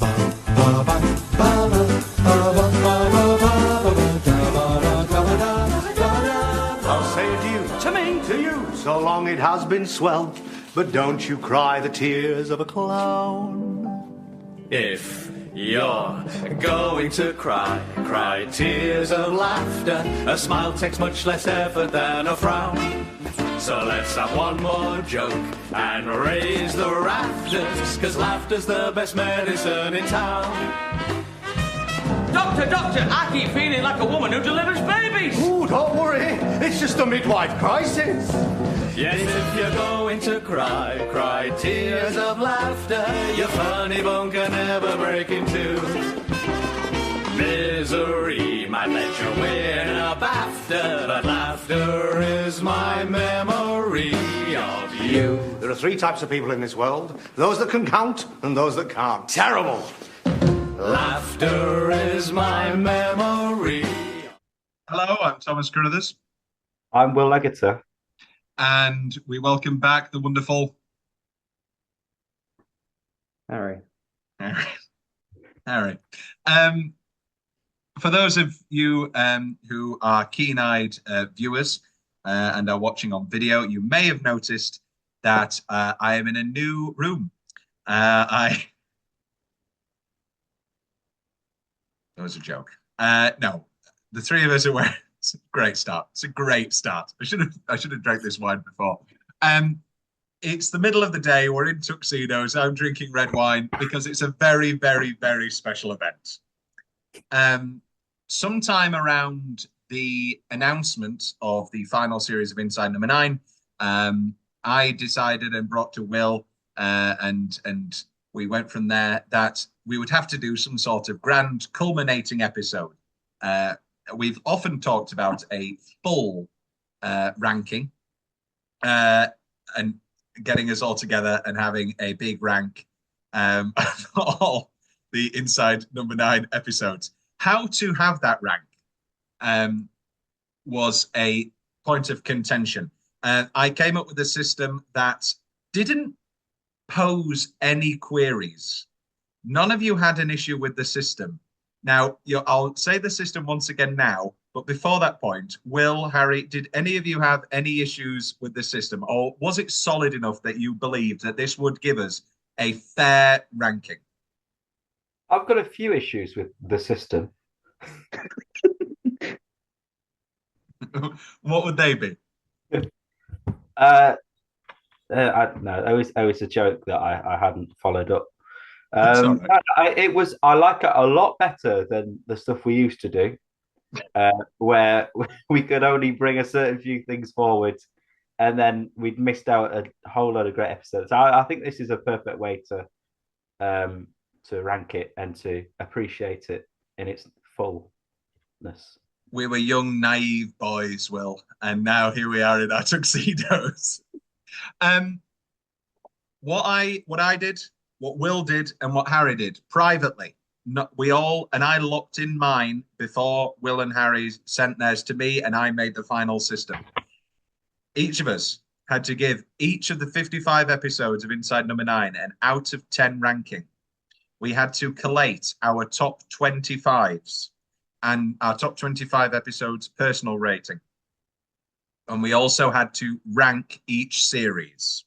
I'll say adieu to me, to you. So long it has been swell, but don't you cry the tears of a clown. If you're going to cry, cry tears of laughter. A smile takes much less effort than a frown. So let's have one more joke and raise the rafters, 'cause laughter's the best medicine in town. Doctor, I keep feeling like a woman who delivers babies. Ooh, don't worry, it's just a midwife crisis. Yes, if you're going to cry, cry tears of laughter. Your funny bone can never break in two. Misery might let you win a BAFTA, but laughter is my memory of you. There are three types of people in this world: those that can count and those that can't. Terrible. Laughter is my memory. Hello, I'm Thomas Carruthers. I'm Will Leggetter. And we welcome back the wonderful Harry. Harry. For those of you who are keen-eyed viewers and are watching on video, you may have noticed that I am in a new room. That was a joke. No, the three of us are wearing. It's a great start. It's a great start. I should have drank this wine before. It's the middle of the day. We're in tuxedos. I'm drinking red wine because it's a very, very, very special event. Sometime around the announcement of the final series of Inside Number 9, I decided and brought to Will, and we went from there, that we would have to do some sort of grand culminating episode. We've often talked about a full ranking and getting us all together and having a big rank of all the Inside Number 9 episodes. How to have that rank was a point of contention. I came up with a system that didn't pose any queries. None of you had an issue with the system. Now, I'll say the system once again now, but before that point, Will, Harry, did any of you have any issues with the system? Or was it solid enough that you believed that this would give us a fair ranking? I've got a few issues with the system. What would they be? No, it was a joke that I hadn't followed up. I like it a lot better than the stuff we used to do, where we could only bring a certain few things forward, and then we'd missed out a whole lot of great episodes. I think this is a perfect way to rank it and to appreciate it in its fullness. We were young, naive boys, Will, and now here we are in our tuxedos. What I did, what Will did, and what Harry did privately. I locked in mine before Will and Harry sent theirs to me, and I made the final system. Each of us had to give each of the 55 episodes of Inside Number 9 an out of 10 ranking. We had to collate our top 25s and our top 25 episodes personal rating. And we also had to rank each series.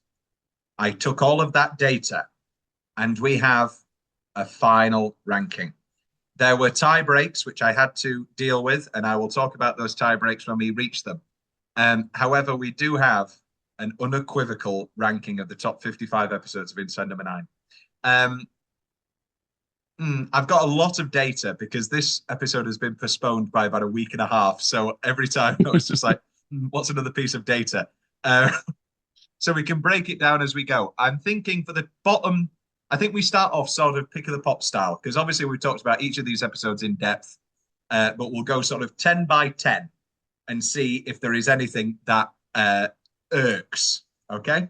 I took all of that data, and we have a final ranking. There were tie breaks, which I had to deal with, and I will talk about those tie breaks when we reach them. However, we do have an unequivocal ranking of the top 55 episodes of Inside Number 9. I've got a lot of data because this episode has been postponed by about a week and a half. So every time I was just like, what's another piece of data? So we can break it down as we go. I'm thinking for the bottom, I think we start off sort of pick of the pop style, because obviously we've talked about each of these episodes in depth, but we'll go sort of 10 by 10 and see if there is anything that irks. Okay.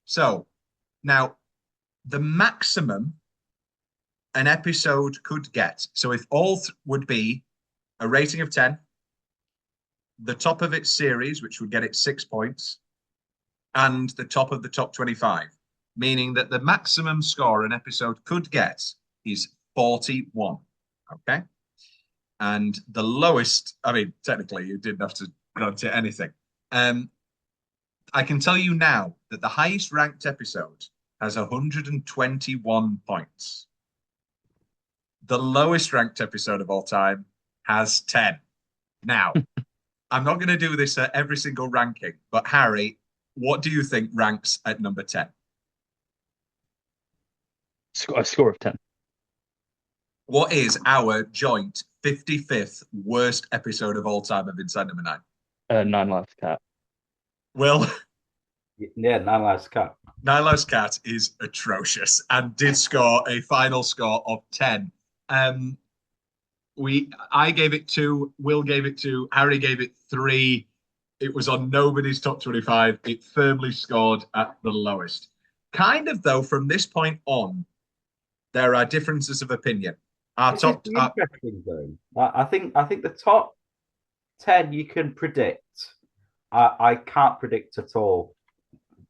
So now the maximum an episode could get. So if all would be a rating of 10, the top of its series, which would get it 6 points, and the top of the top 25, meaning that the maximum score an episode could get is 41. Okay. And the lowest, I mean, technically, you didn't have to grant it anything. I can tell you now that the highest ranked episode has 121 points. The lowest ranked episode of all time has 10. Now, I'm not going to do this at every single ranking, but Harry, what do you think ranks at number 10? A score of 10. What is our joint 55th worst episode of all time of Inside Number 9? Nine Lives Cat. Will? Yeah, Nine Lives Cat. Nine Lives Cat is atrocious and did score a final score of 10. I gave it 2, Will gave it 2, Harry gave it 3. It was on nobody's top 25. It firmly scored at the lowest. Kind of, though, from this point on, there are differences of opinion. Interesting though. I think the top 10 you can predict. I can't predict at all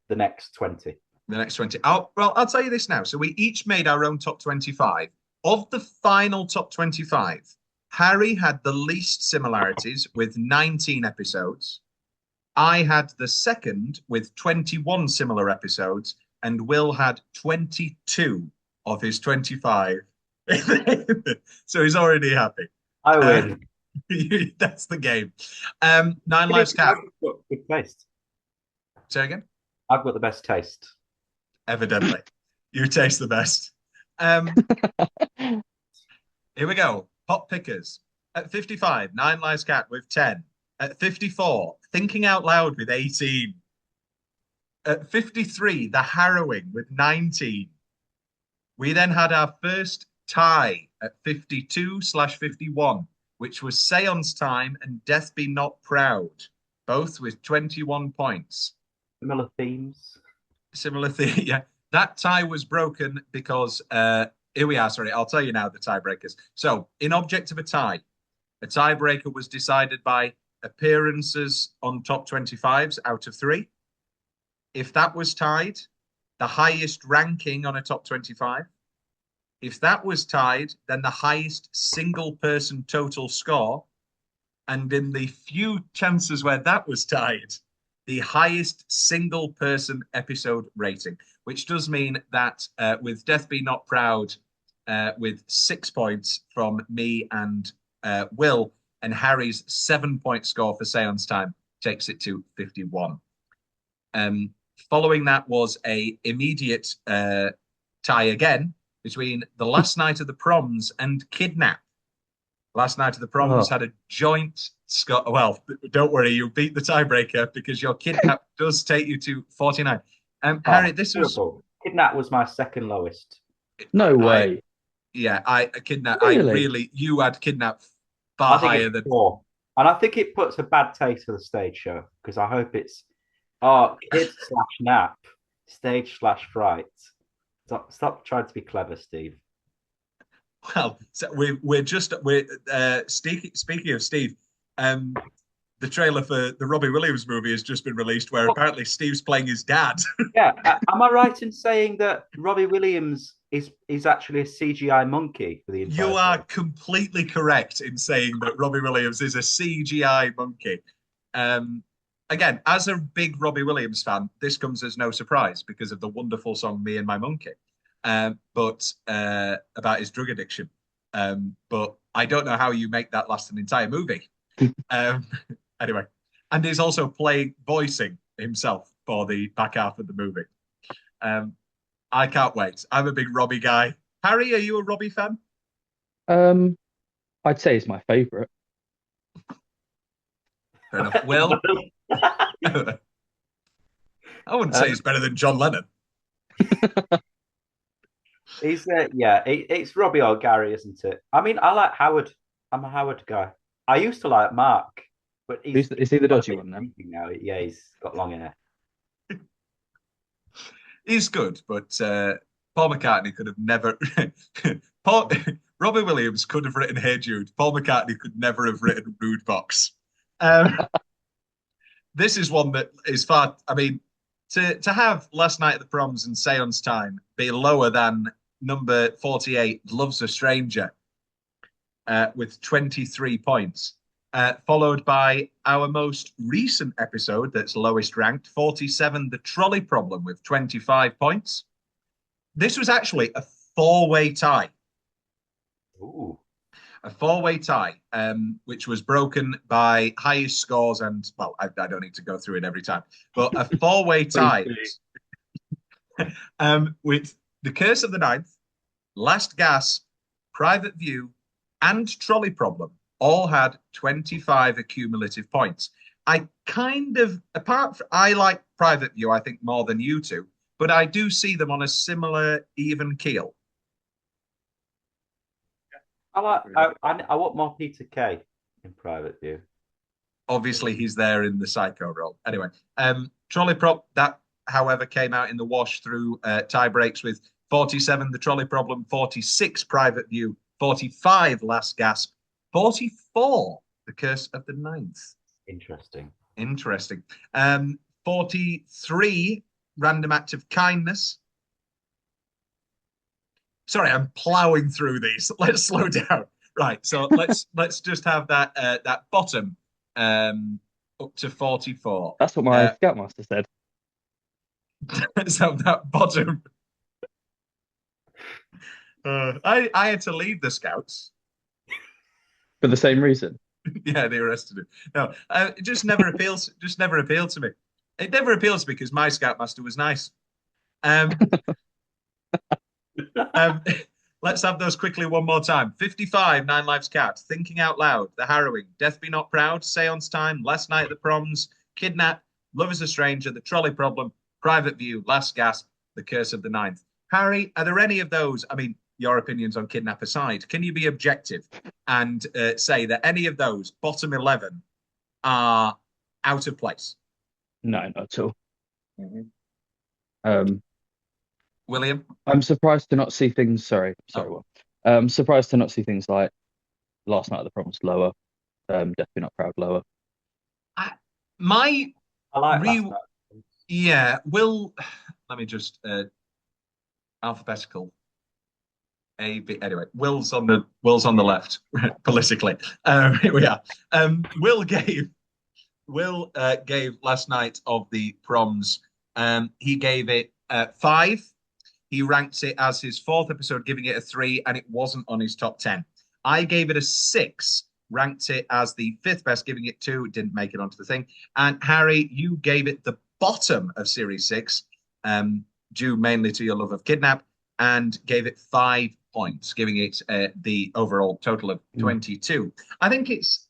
the next 20. The next 20. I'll tell you this now. So we each made our own top 25. Of the final top 25, Harry had the least similarities with 19 episodes. I had the second with 21 similar episodes, and Will had 22 of his 25. So he's already happy. I win. That's the game. Nine Lives Cat. Good taste. Say again? I've got the best taste. Evidently. You taste the best. Here we go. Pop pickers. At 55, Nine Lives Cat with 10. At 54, Thinking Out Loud with 18. At 53, The Harrowing with 19. We then had our first tie at 52/51, which was Seance Time and Death Be Not Proud, both with 21 points. Similar themes. Similar theme, yeah. That tie was broken because, here we are, sorry, I'll tell you now the tiebreakers. So, in object of a tiebreaker was decided by appearances on top 25s out of 3. If that was tied, the highest ranking on a top 25. If that was tied, then the highest single person total score. And in the few chances where that was tied, the highest single person episode rating, which does mean that with Death Be Not Proud, with 6 points from me and Will, and Harry's 7-point score for Seance Time takes it to 51. Following that was a immediate tie again between The Last Night of the Proms and Kidnap. Last Night of the Proms had a joint score. Well, don't worry, you beat the tiebreaker because your Kidnap does take you to 49. Harry, this was... Kidnap was my second lowest. No way. Kidnap. Really? You had Kidnap far higher than... 4. And I think it puts a bad taste for the stage show because I hope it's kids/nap, stage/fright. Stop trying to be clever, Steve. Well, so speaking of Steve, the trailer for the Robbie Williams movie has just been released where apparently Steve's playing his dad. Yeah. Am I right in saying that Robbie Williams is actually a CGI monkey for the entire You are completely correct in saying that Robbie Williams is a CGI monkey. Again, as a big Robbie Williams fan, this comes as no surprise because of the wonderful song "Me and My Monkey," but about his drug addiction. But I don't know how you make that last an entire movie. Anyway, and he's also voicing himself for the back half of the movie. I can't wait. I'm a big Robbie guy. Harry, are you a Robbie fan? I'd say he's my favourite. Fair enough. Will? I wouldn't say he's better than John Lennon. He's it's Robbie or Gary, isn't it? I mean, I like Howard. I'm a Howard guy. I used to like Mark, but is he the dodgy one then? Now, yeah, he's got long hair. He's good, but Paul McCartney could have never. Robbie Williams could have written "Hey Jude." Paul McCartney could never have written "Rude Box." This is one that is far. I mean, to have Last Night at the Proms and Seance Time be lower than number 48, Loves a Stranger, with 23 points. Followed by our most recent episode that's lowest ranked, 47, The Trolley Problem, with 25 points. This was actually a four-way tie. Ooh. A four-way tie, which was broken by highest scores and, well, I don't need to go through it every time, but a four-way tie with The Curse of the Ninth, Last Gasp, Private View, and Trolley Problem all had 25 accumulative points. I like Private View, I think, more than you two, but I do see them on a similar even keel. I want more Peter Kay in Private View. Obviously, he's there in the psycho role. Anyway, Trolley Prop, that, however, came out in the wash through tie breaks with 47, The Trolley Problem, 46, Private View, 45, Last Gasp, 44, The Curse of the Ninth. Interesting. 43, Random Act of Kindness. Sorry, I'm plowing through these. Let's slow down. Right, so let's just have that bottom up to 44. That's what my Scoutmaster said. Let's have that bottom. I had to leave the Scouts. For the same reason. Yeah, they arrested him. No, it just never appeals. Just never appealed to me. It never appeals to me because my Scoutmaster was nice. Let's have those quickly one more time. 55, Nine Lives Cat, Thinking Out Loud, The Harrowing, Death Be Not Proud, Seance Time, Last Night at the Proms, Kidnap, Love is a Stranger, The Trolley Problem, Private View, Last Gasp, The Curse of the Ninth. Harry, are there any of those? I mean, your opinions on Kidnap aside, can you be objective and say that any of those bottom 11 are out of place? No, not at all. William? I'm surprised to not see things. Sorry. Well, surprised to not see things like Last Night at the Proms lower, Death Be Not Proud lower. I like Last Night. Yeah, Will. Let me just alphabetical. A, B. Anyway, Will's on the left politically. Here we are. Will gave Last Night of the Proms. He gave it 5. He ranked it as his 4th episode, giving it a 3, and it wasn't on his top 10. I gave it a 6, ranked it as the 5th best, giving it 2. It didn't make it onto the thing. And Harry, you gave it the bottom of Series 6, due mainly to your love of Kidnap, and gave it 5 points, giving it the overall total of 22. I think it's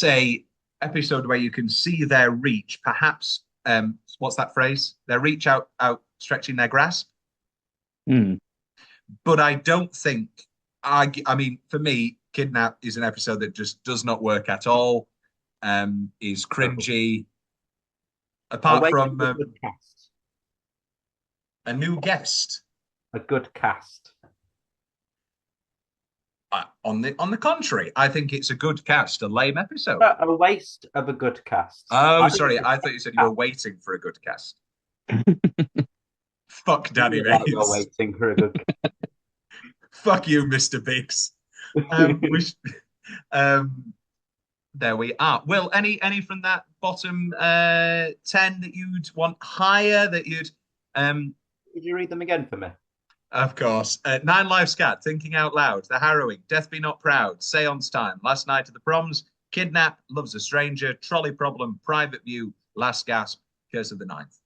a episode where you can see their reach, perhaps. What's that phrase? Their reach out stretching their grasp. But I don't think I mean, for me, Kidnap is an episode that just does not work at all. Is cringy. Apart from a new guest. A good cast. On the contrary, I think it's a good cast, a lame episode. A waste of a good cast. Oh, sorry. I thought you said you were waiting for a good cast. Fuck Danny Mays. You're waiting for a good cast. Fuck you, Mr. Biggs. There we are. Will, any from that bottom 10 that you'd want higher, that you'd... Could you read them again for me? Of course. Nine Lives Cat, Thinking Out Loud, The Harrowing, Death Be Not Proud, Seance Time, Last Night at the Proms, Kidnap, Loves a Stranger, Trolley Problem, Private View, Last Gasp, Curse of the Ninth.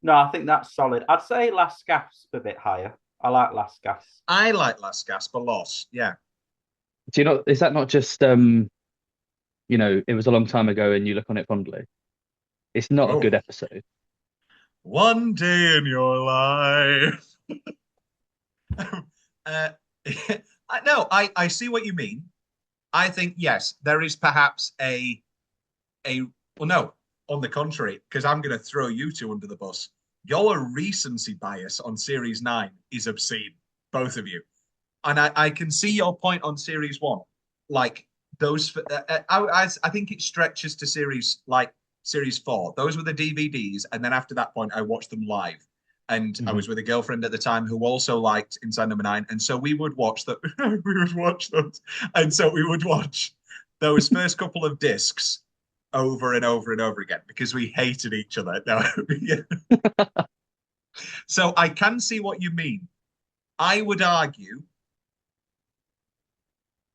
No, I think that's solid. I'd say Last Gasp a bit higher. I like Last Gasp. I like Last Gasp a lot, yeah. Do you know, is that not just, it was a long time ago and you look on it fondly? It's not a good episode. One day in your life. I see what you mean. I think, yes, there is perhaps well, no, on the contrary, because I'm going to throw you two under the bus. Your recency bias on Series 9 is obscene, both of you. And I can see your point on Series 1. Like, those, I think it stretches to Series 4. Those were the DVDs, and then after that point, I watched them live. And I was with a girlfriend at the time who also liked Inside Number 9, and so we would watch that. We would watch those, and so we would watch those first couple of discs over and over and over again because we hated each other. No, so I can see what you mean. I would argue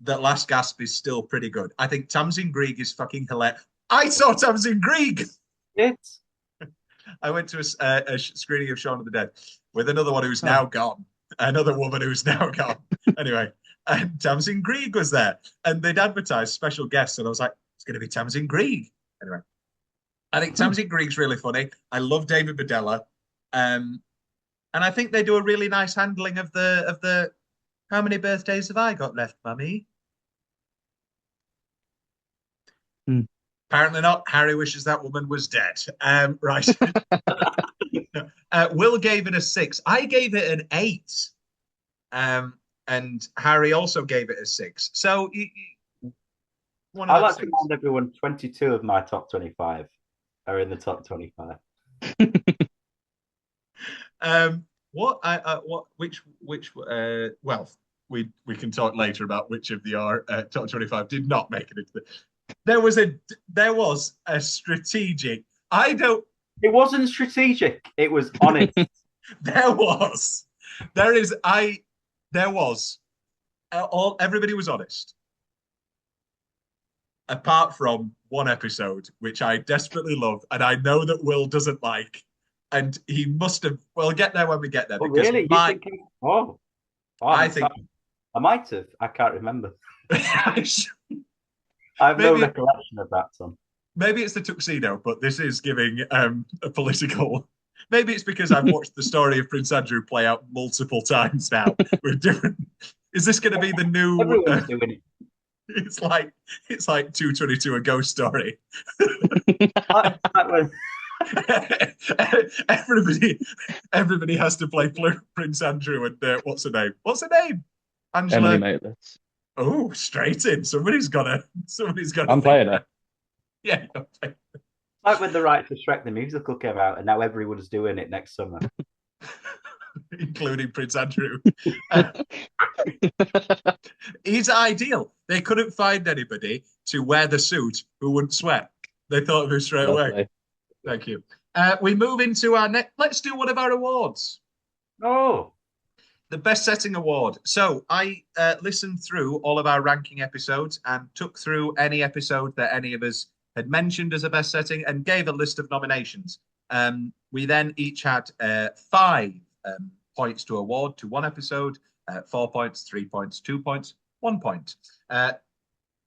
that Last Gasp is still pretty good. I think Tamsin Greig is fucking hilarious. I saw Tamsin Greig. Yes. I went to a screening of Shaun of the Dead with another one who's now gone, another woman who's now gone. Anyway, and Tamsin Greig was there, and they'd advertised special guests, and I was like, it's going to be Tamsin Greig. Anyway, I think Tamsin Greig's really funny. I love David Badella, and I think they do a really nice handling of the. How many birthdays have I got left, Mummy? Apparently not. Harry wishes that woman was dead. Right. Will gave it a 6. I gave it an 8. And Harry also gave it a 6. So I like to remind everyone 22 of my top 25 are in the top 25. Well, we can talk later about which of the top 25 did not make it into the. There was a strategic. It wasn't strategic. It was honest. There was. Everybody was honest. Apart from one episode, which I desperately love, and I know that Will doesn't like, and he must have. We'll get there when we get there. Oh, really? I think I might have. I can't remember. I have no recollection of that song. Maybe it's the tuxedo, but this is giving a political. Maybe it's because I've watched the story of Prince Andrew play out multiple times now with different. Is this going to be the new? Everyone's doing it. It's like 222, a ghost story. everybody has to play Prince Andrew and what's her name? Angela. Emily Maitlis. Oh, straight in. Somebody's got to. I'm playing her. Yeah. Like when the rights for Shrek the musical came out, and now everyone's doing it next summer, including Prince Andrew. He's ideal. They couldn't find anybody to wear the suit who wouldn't sweat. They thought of him straight away. Thank you. We move into our next. Let's do one of our awards. Oh. The Best Setting Award. So I listened through all of our ranking episodes and took through any episode that any of us had mentioned as a best setting and gave a list of nominations. We then each had 5 points to award to one episode, 4 points, 3 points, 2 points, 1 point.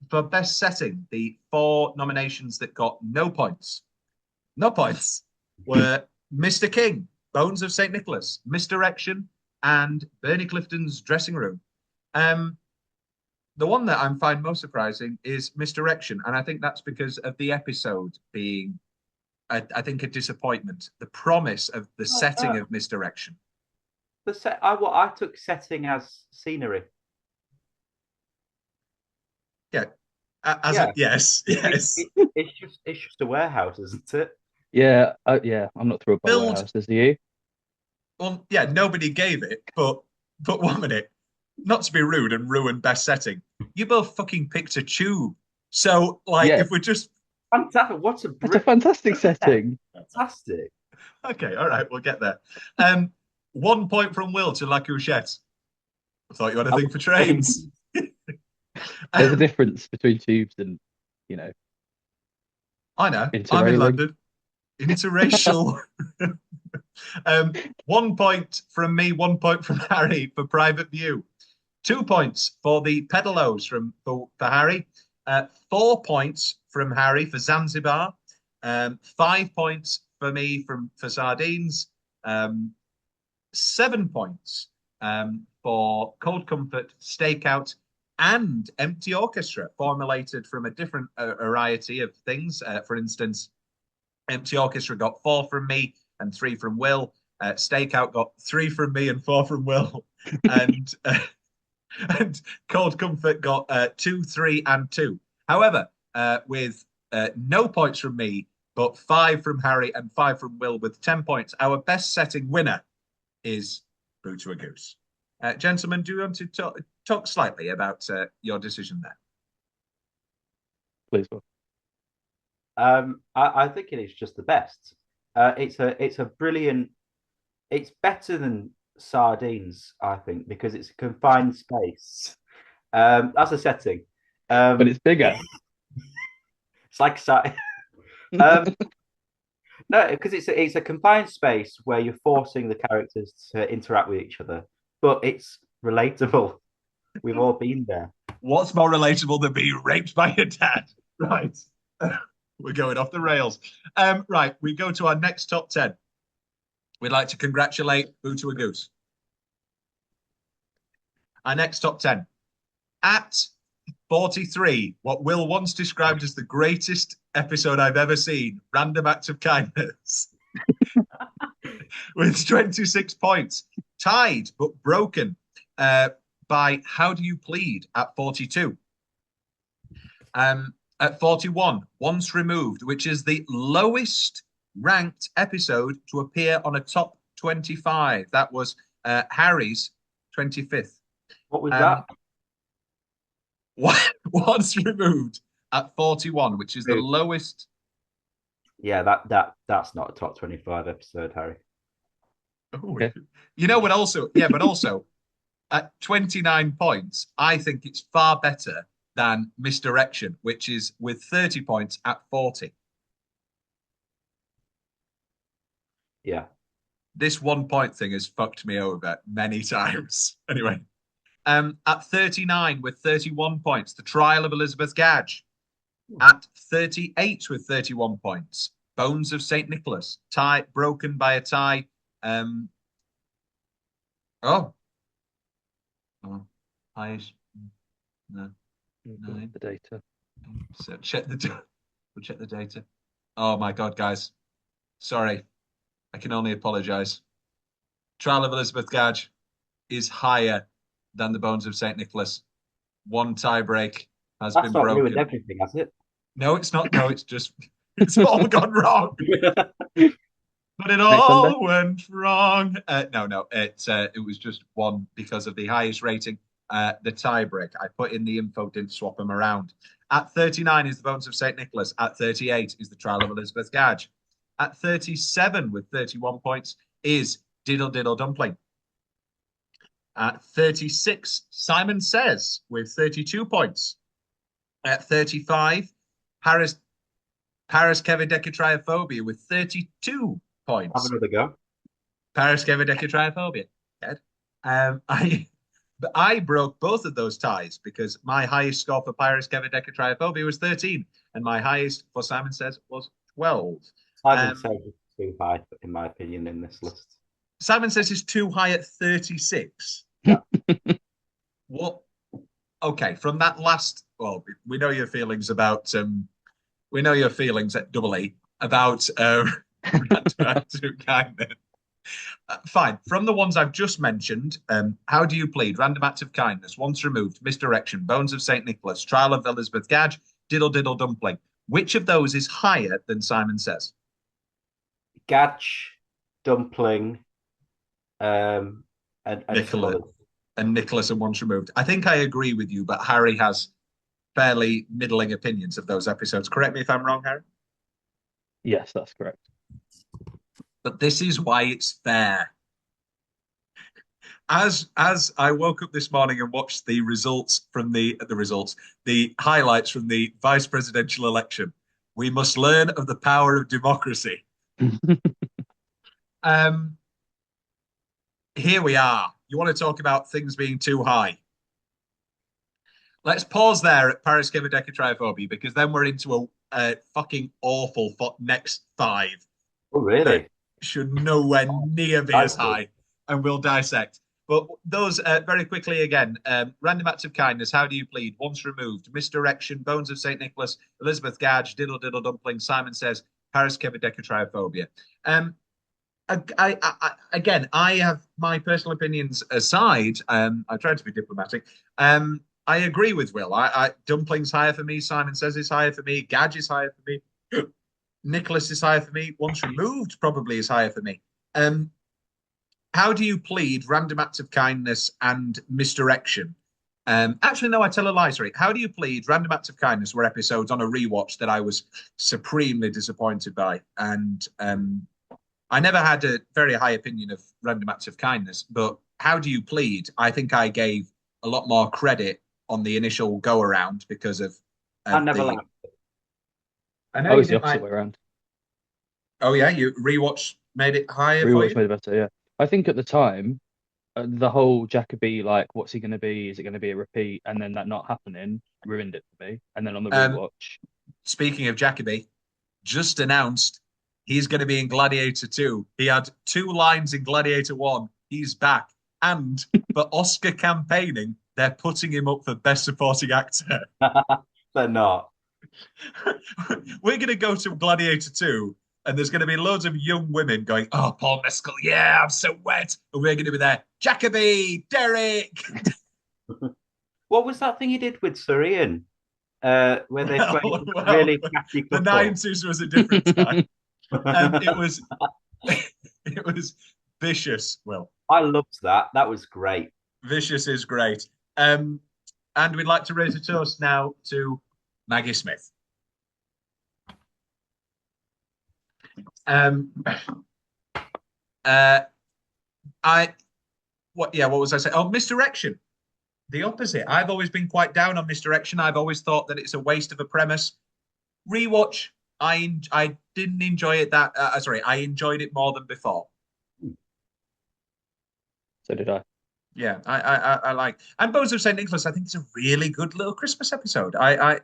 For best setting, the 4 nominations that got no points were Mr. King, Bones of St. Nicholas, Misdirection, and Bernie Clifton's Dressing Room. The one that I find most surprising is Misdirection, and I think that's because of the episode being, I think, a disappointment. The promise of the setting of Misdirection. I took setting as scenery. Yeah. Yes. It's just a warehouse, isn't it? Yeah, I'm not thrilled by warehouses. Are you? Well, yeah, nobody gave it, but 1 minute. Not to be rude and ruin best setting, you both fucking picked a tube. So, if we're just fantastic, it's a fantastic setting. Fantastic. Okay, all right, we'll get there. 1 point from Will to La Couchette. I thought you had a thing for trains. There's a difference between tubes and, I know. I'm in London. Interracial. 1 point from me, 1 point from Harry for Private View. 2 points for the Pedalos for Harry. 4 points from Harry for Zanzibar. 5 points for me for Sardines. 7 points for Cold Comfort, Stakeout, and Empty Orchestra, formulated from a different variety of things. For instance, Empty Orchestra got 4 from me and 3 from Will. Stakeout got 3 from me and 4 from Will. And Cold Comfort got 2, 3, and 2. However, with no points from me, but 5 from Harry and 5 from Will with 10 points, our best setting winner is Boo to a Goose. Gentlemen, do you want to talk slightly about your decision there? Please, Will. I think it is just the best. It's a brilliant. It's better than sardines, I think, because it's a confined space. That's a setting. But it's bigger. It's like um, no, because it's a confined space where you're forcing the characters to interact with each other, but it's relatable. We've all been there. What's more relatable than being raped by your dad? Right. We're going off the rails. Right, we go to our next top 10. We'd like to congratulate Boo to a Goose. Our next top 10. At 43, what Will once described as the greatest episode I've ever seen, Random Act of Kindness, with 26 points. Tied, but broken by How Do You Plead at 42. At 41, Once Removed, which is the lowest ranked episode to appear on a top 25. That was Harry's 25th. What was that? Once Removed at 41, which is the lowest. Yeah, that's not a top 25 episode, Harry. Oh, okay. You know what? Also, yeah, but also at 29 points, I think it's far better than Misdirection, which is with 30 points at 40. Yeah. This 1 point thing has fucked me over many times. Anyway, at 39 with 31 points, The Trial of Elizabeth Gadge. At 38 with 31 points, Bones of St. Nicholas, tie broken by a tie. Highest. No. The data. So check the we'll check the data. Oh my God, guys. Sorry. I can only apologize. Trial of Elizabeth Gadge is higher than the Bones of St. Nicholas. One tie break has been broken. Ruined everything, has it? No, it's not. No, it's just it's all gone wrong. But it all went wrong. No. It was just one because of the highest rating. The tie break. I put in the info, didn't swap them around. At 39 is the Bones of St. Nicholas. At 38 is the Trial of Elizabeth Gadge. At 37 with 31 points is Diddle Diddle Dumpling. At 36, Simon Says with 32 points. At 35, Paris Kevidecatriophobia with 32 points. Have another go. Paris Kevidecatriophobia. Dead. I broke both of those ties because my highest score for Paris Kevidecatriophobia was 13, and my highest for Simon Says was 12. Simon Says is too high, in my opinion, in this list. Simon Says is too high at 36. Yeah. What? Okay, from that last. Well, we know your feelings about. We know your feelings at Double E about kindness. Fine. From the ones I've just mentioned, How Do You Plead? Random Act of Kindness, Once Removed, Misdirection, Bones of St. Nicholas, Trial of Elizabeth Gadge, Diddle Diddle Dumpling. Which of those is higher than Simon Says? Gadge, Dumpling, and Nicholas. And Nicholas and Once Removed. I think I agree with you, but Harry has fairly middling opinions of those episodes. Correct me if I'm wrong, Harry? Yes, that's correct. But this is why it's fair. As I woke up this morning and watched the results from the highlights from the vice presidential election, we must learn of the power of democracy. Here we are. You want to talk about things being too high? Let's pause there at Paris Kevidecatriophobia because then we're into a fucking awful next 5. Oh, really? Should nowhere near be as high, and we'll dissect. But those very quickly again: Random Acts of Kindness, How Do You Plead? Once Removed, Misdirection, Bones of St. Nicholas, Elizabeth Gadge, Diddle Diddle Dumpling, Simon Says, Paris Kevidecatriophobia. I have my personal opinions aside. I tried to be diplomatic. I agree with Will. Dumpling's higher for me. Simon Says is higher for me. Gadge is higher for me. Nicholas is higher for me. Once Removed probably is higher for me. how do you plead random acts of kindness and misdirection? Actually, no, I tell a lie. Sorry. How do you plead random acts of kindness were episodes on a rewatch that I was supremely disappointed by, and I never had a very high opinion of random acts of kindness. But how do you plead? I think I gave a lot more credit on the initial go around because of I never the. liked it. I know Oh, you it's the didn't opposite like. way around. Oh yeah, you rewatch made it higher for Rewatch you. made it better. Yeah, I think at the time, the whole Jacoby, like, what's he going to be? Is it going to be a repeat? And then that not happening ruined it for me. And then on the Um, rewatch, Speaking of Jacoby, just announced he's going to be in Gladiator 2. He had 2 lines in Gladiator 1. He's back. And for Oscar campaigning, they're putting him up for Best Supporting Actor. They're not. We're going to go to Gladiator 2, and there's going to be loads of young women going, "Oh, Paul Mescal, yeah, I'm so wet." And we're going to be there, Jacoby, Derek. What was that thing he did with Sir Ian? Where they played Well, really catchy the couple. 90s was a different time. It was it was vicious. Well, I loved that. That was great. vicious is great. And we'd like to raise a toast now to Maggie Smith. Um, uh, what was I saying? Oh, misdirection. The opposite. I've always been quite down on misdirection. I've always thought that it's a waste of a premise. Rewatch. I didn't enjoy it that. Sorry, I enjoyed it more than before. so did I. Yeah, I like. And Bones of St. Nicholas, I think it's a really good little Christmas episode. No,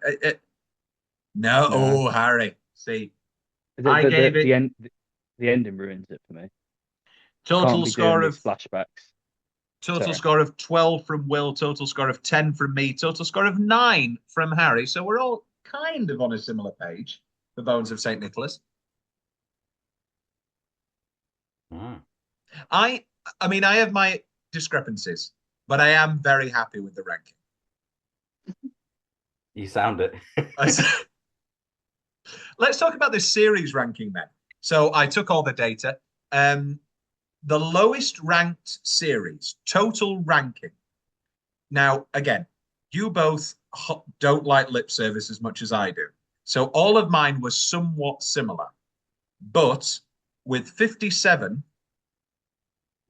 No. oh, Harry. See, The, I the, gave the, it the end. The ending ruins it for me. total Can't be score doing of these flashbacks. total Sorry. score of 12 from Will, total score of 10 from me, total score of 9 from Harry. So we're all kind of on a similar page for Bones of St. Nicholas. Mm. I mean, I have my discrepancies, but I am very happy with the ranking. You sound it. Let's talk about this series ranking then. So I took all the data. The lowest ranked series, total ranking. Now, again, you both don't like lip service as much as I do. So all of mine was somewhat similar. But with 57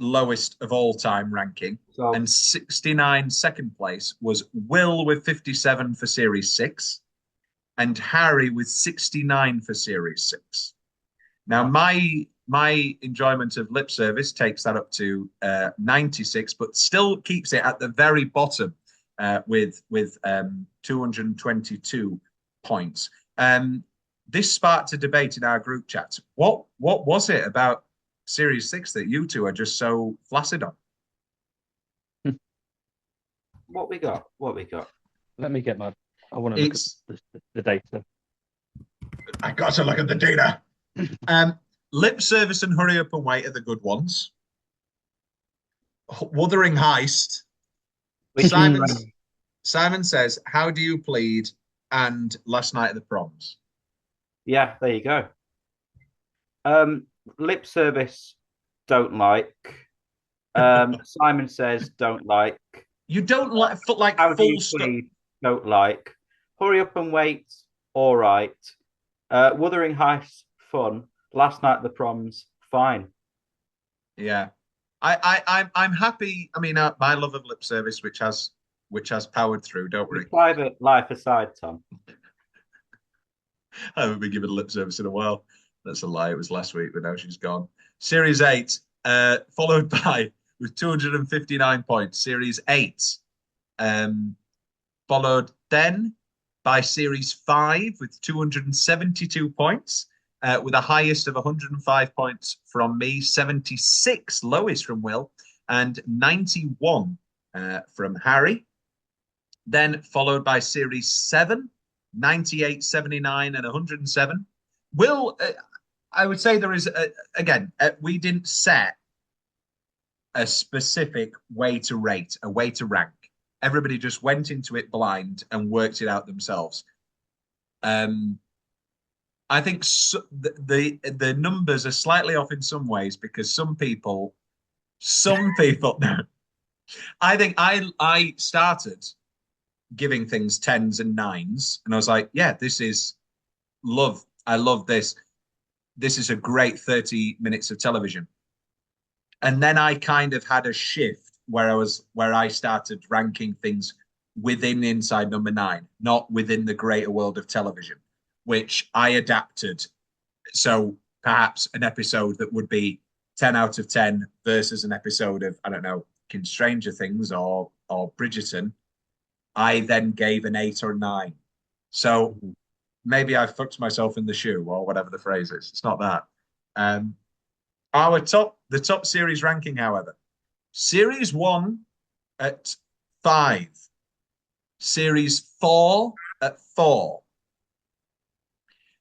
lowest of all time ranking So and 69 second place was Will with 57 for Series 6 and Harry with 69 for Series 6. Now, my enjoyment of lip service takes that up to 96, but still keeps it at the very bottom with 222 points. This sparked a debate in our group chat. What was it about Series 6 that you two are just so flaccid on? what we got? What we got? Let me get my. I want to look at the data. I got to look at the data. Lip service and hurry up and wait are the good ones. Wuthering heist. Simon says, "How do you plead?" And last night at the proms. Yeah, there you go. Lip service, don't like. Simon says, don't like. You don't like How do full you stop. plead? Don't like. Hurry up and wait. All right. Wuthering Heist, fun. Last night at the proms, fine. Yeah, I'm happy. I mean, my love of lip service, which has powered through. Don't worry. Private life aside, Tom. I haven't been given lip service in a while. That's a lie. It was last week, but now she's gone. Series 8, followed by with 259 points. Series 8, followed then by Series 5 with 272 points, with a highest of 105 points from me, 76 lowest from Will, and 91 from Harry. Then followed by Series 7, 98, 79, and 107. Will, I would say there is, again, we didn't set a specific way to rate, a way to rank. Everybody just went into it blind and worked it out themselves. I think the numbers are slightly off in some ways because some people Some people, no. I think I started giving things tens and nines, and I was like, yeah, this is love. I love this. This is a great 30 minutes of television. And then I kind of had a shift where I started ranking things within Inside Number Nine, not within the greater world of television, which I adapted. So perhaps an episode that would be 10 out of 10 versus an episode of, I don't know, Kin Stranger Things or Bridgerton, I then gave an 8 or 9. So maybe I fucked myself in the shoe or whatever the phrase is. It's not that. The top series ranking, however, series 1 at 5, series 4 at 4,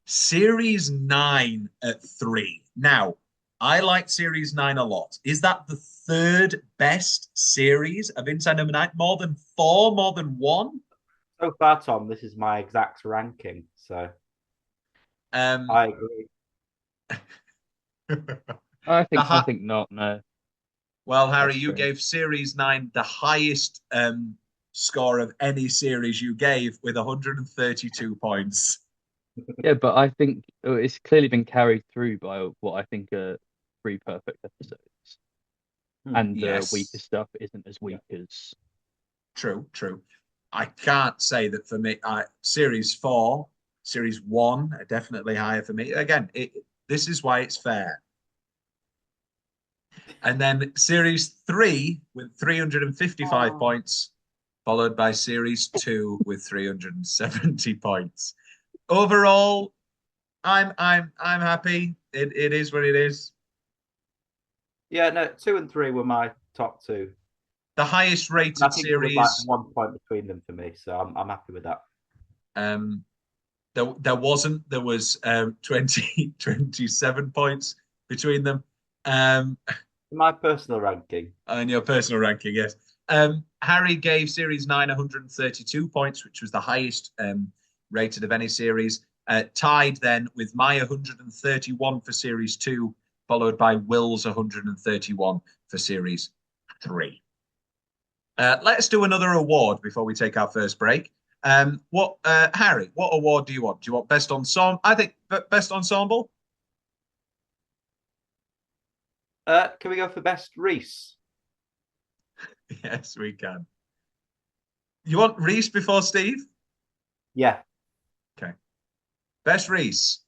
series 9 at 3. Now, I liked series 9 a lot. Is that the third best series of Inside Number 9? More than 4, more than 1? So far, Tom, this is my exact ranking. So I agree. I think not. No. Well, Harry, That's you true. gave Series 9 the highest score of any series you gave with 132 points. Yeah, but I think it's clearly been carried through by what I think are 3 perfect episodes, and the Yes. weaker stuff isn't as weak as. True, true. I can't say that for me. Series 4, Series 1 are definitely higher for me. Again, this is why it's fair. And then Series 3 with 355 points, followed by Series 2 with 370 points. Overall, I'm happy. It is what it is. Yeah, no, 2 and 3 were my top 2. The highest rated I think series. there was like 1 point between them for me, so I'm happy with that. There wasn't. There was 27 points between them. My personal ranking. And your personal ranking, yes. Harry gave Series 9 132 points, which was the highest rated of any series. Tied then with my 131 for Series 2, followed by Will's 131 for Series 3. Let's do another award before we take our first break. Harry, what award do you want? Do you want best ensemble? I think best ensemble. Can we go for best Reese? Yes, we can. You want Reese before Steve? Yeah. Okay. Best Reese.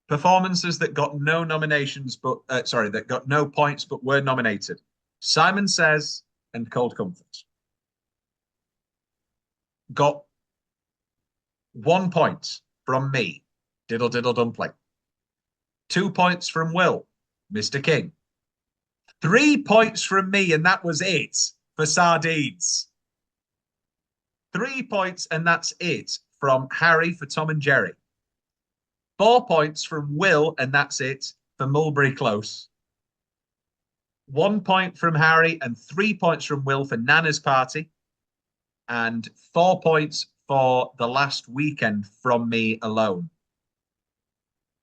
Performances that got no nominations, but that got no points but were nominated. Simon Says and Cold Comfort. Got 1 point from me, Diddle Diddle Dumpling. 2 points from Will, Mr. King. 3 points from me, and that was it for Sardines. 3 points, and that's it from Harry for Tom and Jerry. 4 points from Will, and that's it for Mulberry Close. 1 point from Harry and 3 points from Will for Nana's Party. And 4 points for The Last Weekend from me alone.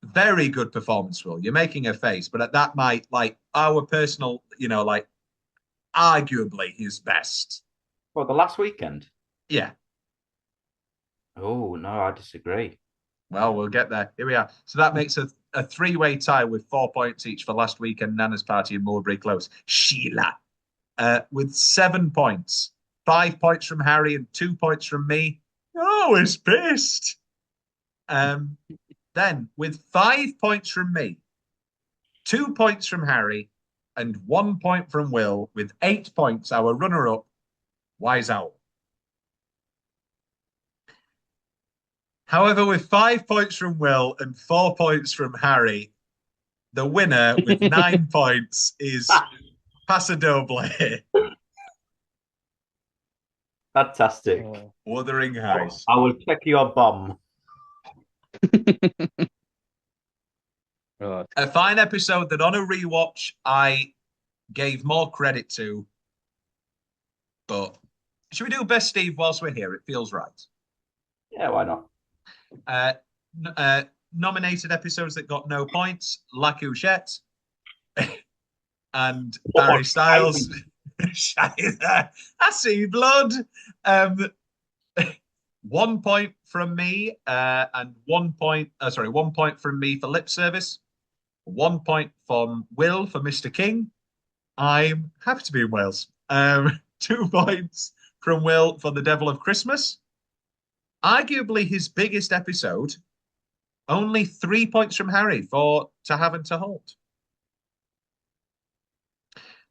Very good performance, Will. You're making a face, but that might, like, our personal, arguably his best. Well, The Last Weekend? Yeah. Oh, no, I disagree. Well, we'll get there. Here we are. So that makes a three-way tie with 4 points each for Last Weekend, Nana's Party, and Mulberry Close. Sheila. With 7 points. 5 points from Harry and 2 points from me. Oh, it's pissed. Then, with 5 points from me, 2 points from Harry, and 1 point from Will, with 8 points, our runner-up, Wise Owl. However, with 5 points from Will and 4 points from Harry, the winner with 9 points is Paso Doble. Fantastic. Wuthering Heights. I will check your bum. A fine episode that on a rewatch I gave more credit to. But should we do Best Steve whilst we're here? It feels right. Yeah, why not? Nominated episodes that got no points. La Couchette. and Barry Styles. I see blood. 1 point from me, and 1 point. Sorry, 1 point from me for lip service. 1 point from Will for Mr. King. I'm happy to be in Wales. 2 points from Will for The Devil of Christmas. Arguably his biggest episode. Only 3 points from Harry for To Have and To Hold.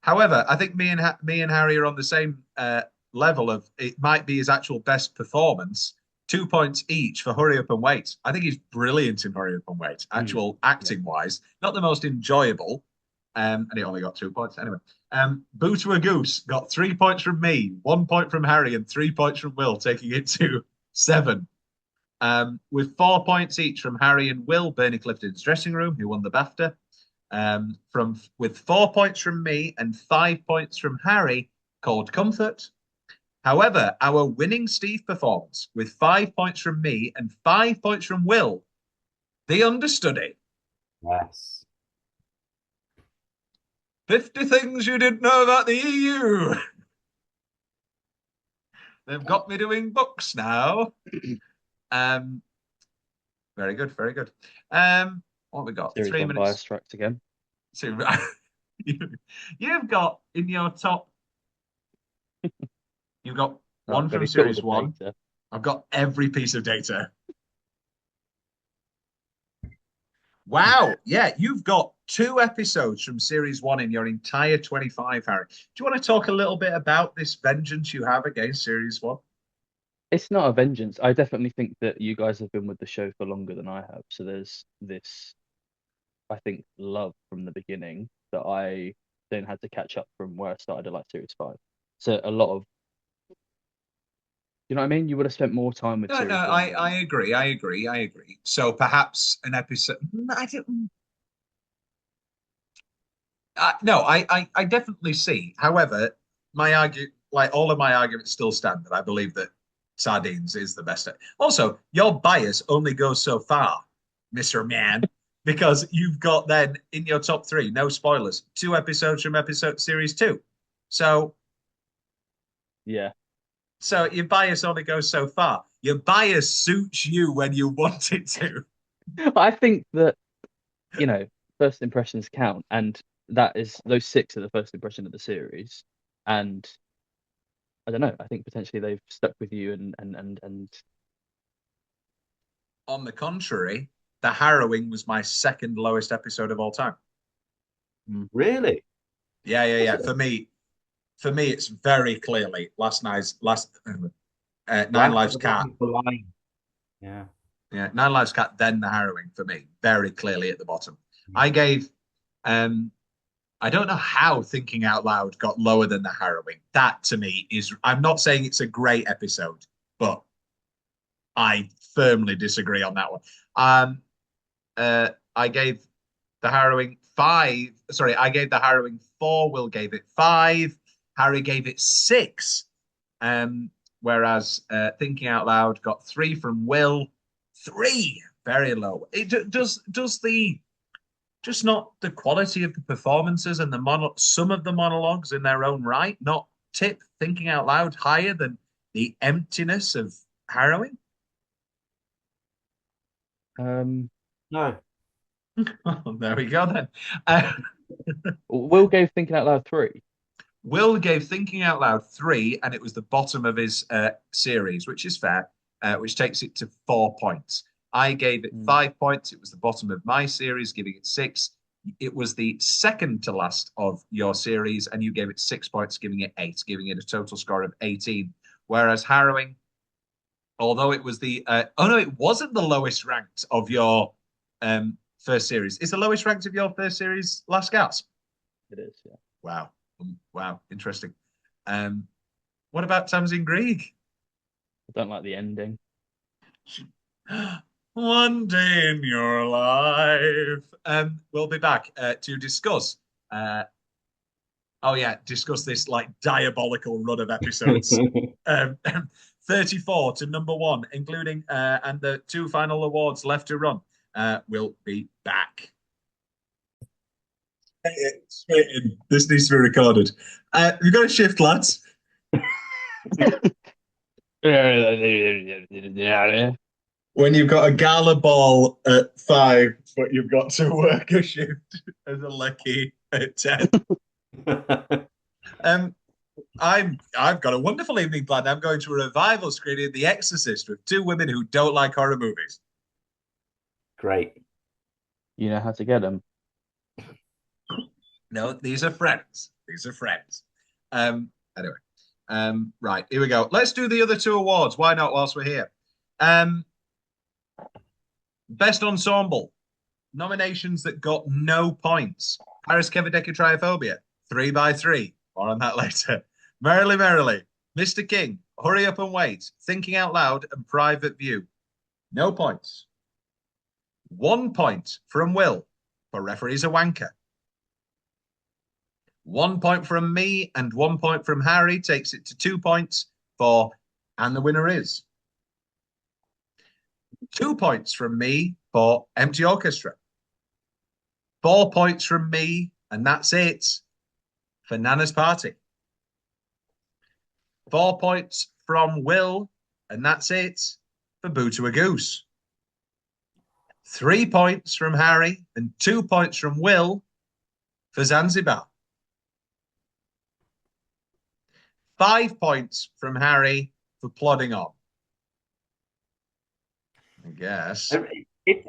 However, I think me and Harry are on the same level of it might be his actual best performance. 2 points each for Hurry Up and Wait. I think he's brilliant in Hurry Up and Wait, actual acting wise. Not the most enjoyable. And he only got 2 points anyway. Boo to a Goose got 3 points from me, 1 point from Harry, and 3 points from Will, taking it to 7. With 4 points each from Harry and Will, Bernie Clifton's dressing room, who won the BAFTA. With 4 points from me and 5 points from Harry, Cold Comfort. However, our winning Steve performance with 5 points from me and 5 points from Will, The Understudy. Yes. 50 things you didn't know about the EU. They've got me doing books now. Very good, very good. What have we got? Series 3 one minutes. bias strikes again. You've got in your top. You've got one I've got from it series with one. data. I've got every piece of data. Wow. Yeah, you've got 2 episodes from series 1 in your entire 25, Harry. Do you want to talk a little bit about this vengeance you have against series 1? It's not a vengeance. I definitely think that you guys have been with the show for longer than I have. So there's this, I think, love from the beginning that I then had to catch up from where I started at like series 5. So a lot of, you know what I mean? You would have spent more time with No, series no, 1. I agree. I agree. I agree. So perhaps an episode. I don't. No, I definitely see. However, all of my arguments still stand that I believe that Sardines is the best. Also, your bias only goes so far, Mr. Man, because you've got then in your top 3, no spoilers, 2 episodes from episode series 2. So Yeah. So your bias only goes so far. Your bias suits you when you want it to. I think that, first impressions count, and that is those 6 are the first impression of the series. And I don't know, I think potentially they've stuck with you and On the contrary, The Harrowing was my second lowest episode of all time. Really? Yeah. For me, it's very clearly Nine Lives Cat. Yeah. Yeah, Nine Lives Cat, then The Harrowing for me, very clearly at the bottom. I gave I don't know how Thinking Out Loud got lower than The Harrowing. That to me is, I'm not saying it's a great episode, but I firmly disagree on that one. I gave The Harrowing 5. Sorry, I gave The Harrowing 4. Will gave it 5. Harry gave it 6. Whereas Thinking Out Loud got 3 from Will. 3, very low. It does the just not the quality of the performances and some of the monologues in their own right not tip Thinking Out Loud higher than the emptiness of Harrowing? No. Well, there we go then. Will gave Thinking Out Loud 3. Will gave Thinking Out Loud 3, and it was the bottom of his series, which is fair, which takes it to 4 points. I gave it 5 points. It was the bottom of my series, giving it 6. It was the second to last of your series, and you gave it 6 points, giving it 8, giving it a total score of 18. Whereas Harrowing, although it was it wasn't the lowest ranked of your first series. Is the lowest ranked of your first series Last Gasp? It is, yeah. Wow, interesting. What about Tamsin Grieg? I don't like the ending. One day in your life. We'll be back to discuss. Discuss this like diabolical run of episodes. 34 to number 1, including and the 2 final awards left to run. We'll be back. Straight in. This needs to be recorded. We've got a shift, lads. When you've got a gala ball at 5, but you've got to work a shift as a lecky at 10. I've got a wonderful evening planned. I'm going to a revival screening of The Exorcist with 2 women who don't like horror movies. Great. You know how to get them. No, these are friends. These are friends. Anyway, right, here we go. Let's do the other 2 awards. Why not whilst we're here? Best ensemble. Nominations that got no points. Paris Kevedecker Triophobia, 3 by 3. More on that later. Merrily, Merrily, Mr. King, Hurry Up and Wait, Thinking Out Loud, and Private View. No points. 1 point from Will for Referee's a Wanker. 1 point from me and 1 point from Harry takes it to 2 points for And the Winner Is. 2 points from me for Empty Orchestra. 4 points from me, and that's it, for Nana's Party. 4 points from Will, and that's it, for Boo to a Goose. 3 points from Harry and 2 points from Will for Zanzibar. 5 points from Harry for Plodding On. I guess.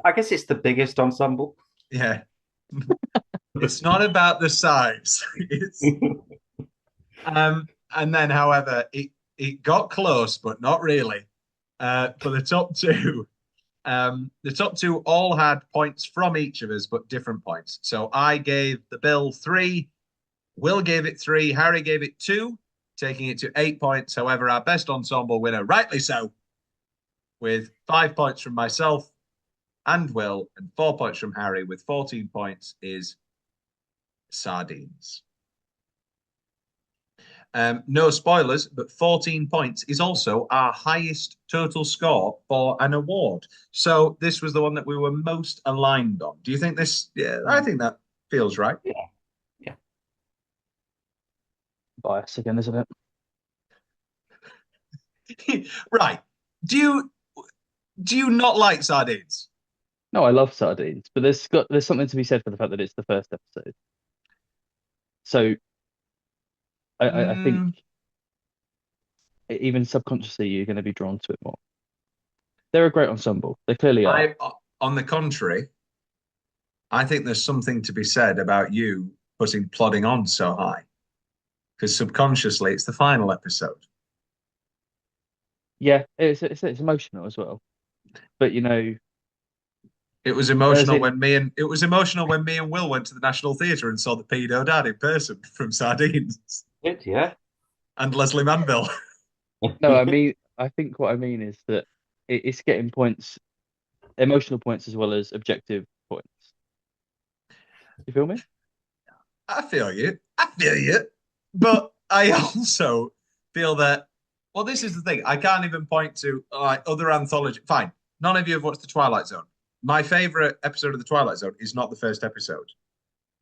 I guess it's the biggest ensemble. Yeah. It's not about the size. It's and then, however, it got close, but not really. For the top 2, the top 2 all had points from each of us, but different points. So I gave the bill 3, Will gave it 3, Harry gave it 2, taking it to 8 points. However, our best ensemble winner, rightly so, with 5 points from myself and Will, and 4 points from Harry, with 14 points, is Sardines. No spoilers, but 14 points is also our highest total score for an award. So this was the one that we were most aligned on. Do you think this? Yeah, I think that feels right. Yeah. Bias again, isn't it? Right. Do you not like Sardines? No, I love Sardines, but there's something to be said for the fact that it's the first episode. So I think even subconsciously you're going to be drawn to it more. They're a great ensemble. They clearly are. On the contrary, I think there's something to be said about you putting Plodding On so high, because subconsciously it's the final episode. Yeah, it's emotional as well. But it was emotional when me and Will went to the National Theatre and saw the Pedo Dad in person from Sardines. Yeah. And Leslie Manville. No, I think what I mean is that it's getting points, emotional points as well as objective points. You feel me? I feel you. But I also feel that, well, this is the thing. I can't even point to other anthology. Fine. None of you have watched The Twilight Zone. My favorite episode of The Twilight Zone is not the first episode.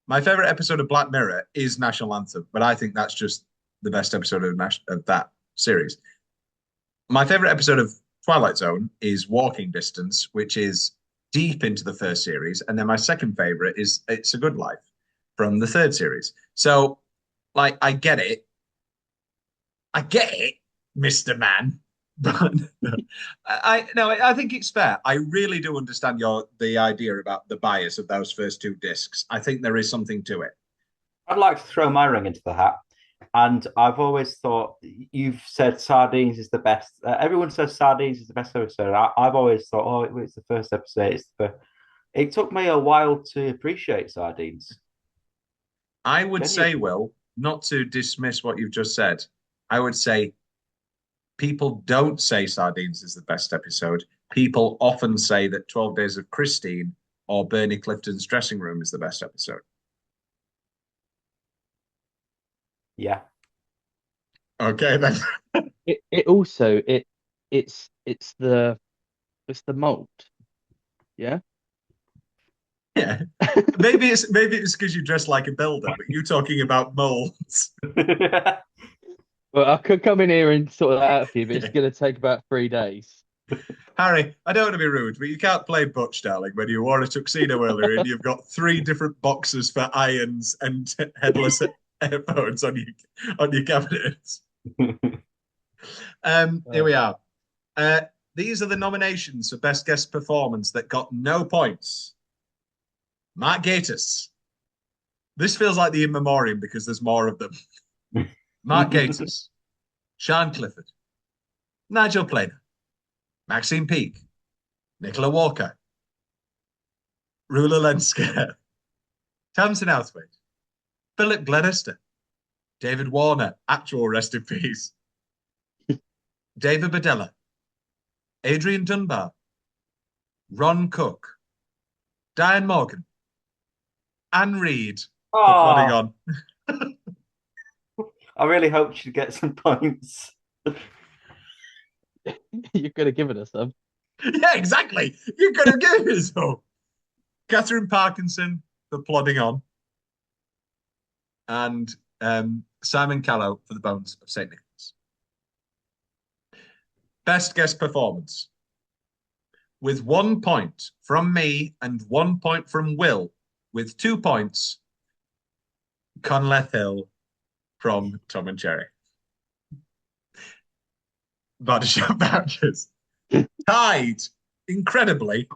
My favorite episode of Black Mirror is National Anthem, but I think that's just the best episode of that series. My favorite episode of Twilight Zone is Walking Distance, which is deep into the first series. And then my second favorite is It's a Good Life from the third series. So, I get it. Mr. Man. But I think it's fair. I really do understand the idea about the bias of those first 2 discs. I think there is something to it. I'd like to throw my ring into the hat. And I've always thought, you've said Sardines is the best. Everyone says Sardines is the best episode. I've always thought, oh, it's the first episode. It took me a while to appreciate Sardines. I would say, Will, not to dismiss what you've just said, I would say people don't say Sardines is the best episode. People often say that 12 Days of Christine or Bernie Clifton's Dressing Room is the best episode. Yeah. Okay then. It's the mold. Yeah. Yeah. Maybe it's because you dress like a builder, but you talking about molds. Well, I could come in here and sort that out for you, but it's going to take about 3 days. Harry, I don't want to be rude, but you can't play Butch, darling, when you wore a tuxedo earlier and you've got three different boxes for irons and headless headphones on your cabinets. Here we are. These are the nominations for Best Guest Performance that got no points. Mark Gatiss. This feels like the in memoriam because there's more of them. Mark Gatiss, Sean Clifford, Nigel Planer, Maxine Peake, Nicola Walker, Rula Lenska, Tamsin Outhwaite, Philip Glenister, David Warner, actual rest in peace, David Badella, Adrian Dunbar, Ron Cook, Diane Morgan, Anne Reid for plodding on. I really hope she'd get some points. You could have given us some. Yeah, exactly. You could have given us some. Catherine Parkinson for plodding on. And Simon Callow for the Bones of St. Nicholas. Best guest performance. With 1 point from me and 1 point from Will, with 2 points, Conleth Hill from Tom and Jerry. Barbershop Vouchers. Tied, incredibly,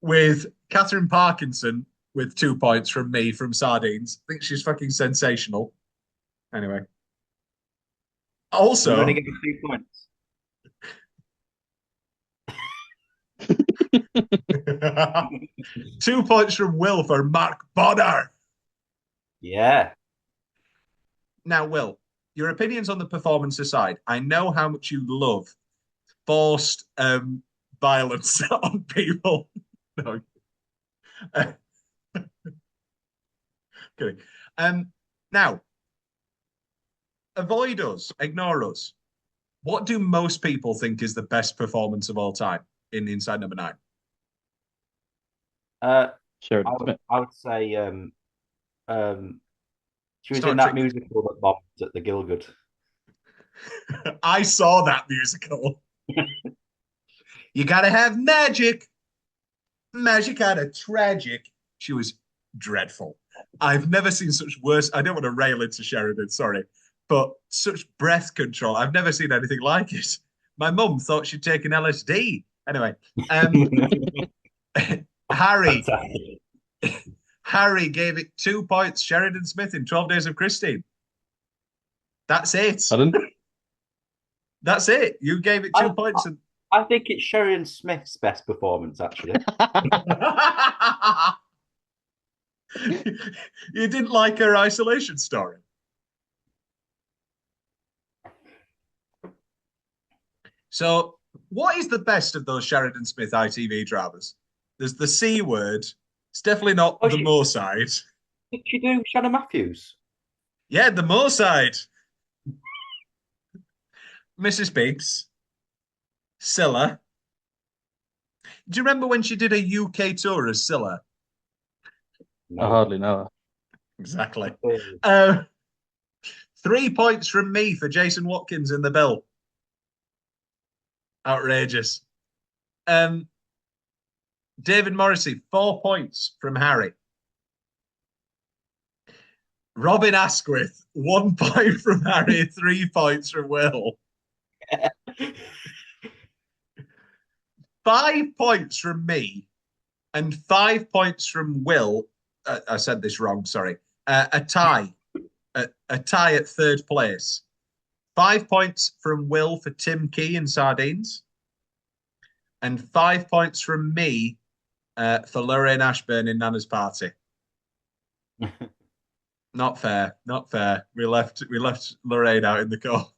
with Catherine Parkinson with 2 points from me from Sardines. I think she's fucking sensational. Anyway. Also, I'm only getting 2 points. 2 points from Will for Mark Bonner. Yeah. Now, Will, your opinions on the performance aside, I know how much you love forced violence on people. No. Kidding. Now, avoid us, ignore us. What do most people think is the best performance of all time in Inside Number 9? Sure. I would say she was Star in that Trek. musical that bombed at the Gilgood. I saw that musical. You gotta have magic. Magic out of tragic. She was dreadful. I've never seen such worse. I don't want to rail into Sheridan, sorry, but such breath control. I've never seen anything like it. My mum thought she'd taken LSD. Anyway, Harry. Harry gave it 2 points. Sheridan Smith in 12 Days of Christine. That's it. Pardon? That's it. You gave it 2 points. And... I think it's Sheridan Smith's best performance, actually. You didn't like her isolation story? So, what is the best of those Sheridan Smith ITV dramas? There's the C word. It's definitely not the Moor side. Did she do Shannon Matthews? Yeah, the Moor side. Mrs. Biggs. Scylla. Do you remember when she did a UK tour as Scylla? I hardly know her. Exactly. 3 points from me for Jason Watkins in the bill. Outrageous. David Morrissey, 4 points from Harry. Robin Asquith, 1 point from Harry, 3 points from Will. 5 points from me and 5 points from Will. I said this wrong, sorry. A tie. A tie at third place. 5 points from Will for Tim Key and Sardines. And 5 points from me for Lorraine Ashburn in Nana's Party. Not fair. Not fair. We left Lorraine out in the cold.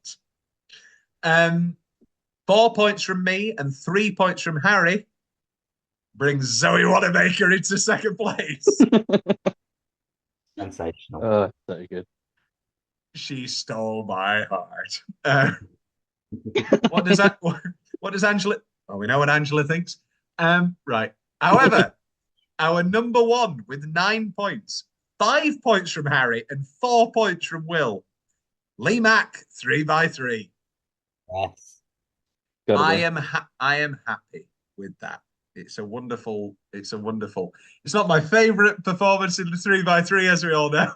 4 points from me and 3 points from Harry brings Zoe Wanamaker into second place. Sensational. Very good. She stole my heart. What does Angela? Oh, we know what Angela thinks. Right. However, Our number one with 9 points, 5 points from Harry, and 4 points from Will. Lee Mack, 3x3. Yes. I am happy with that. It's wonderful. It's not my favorite performance in the 3x3, as we all know.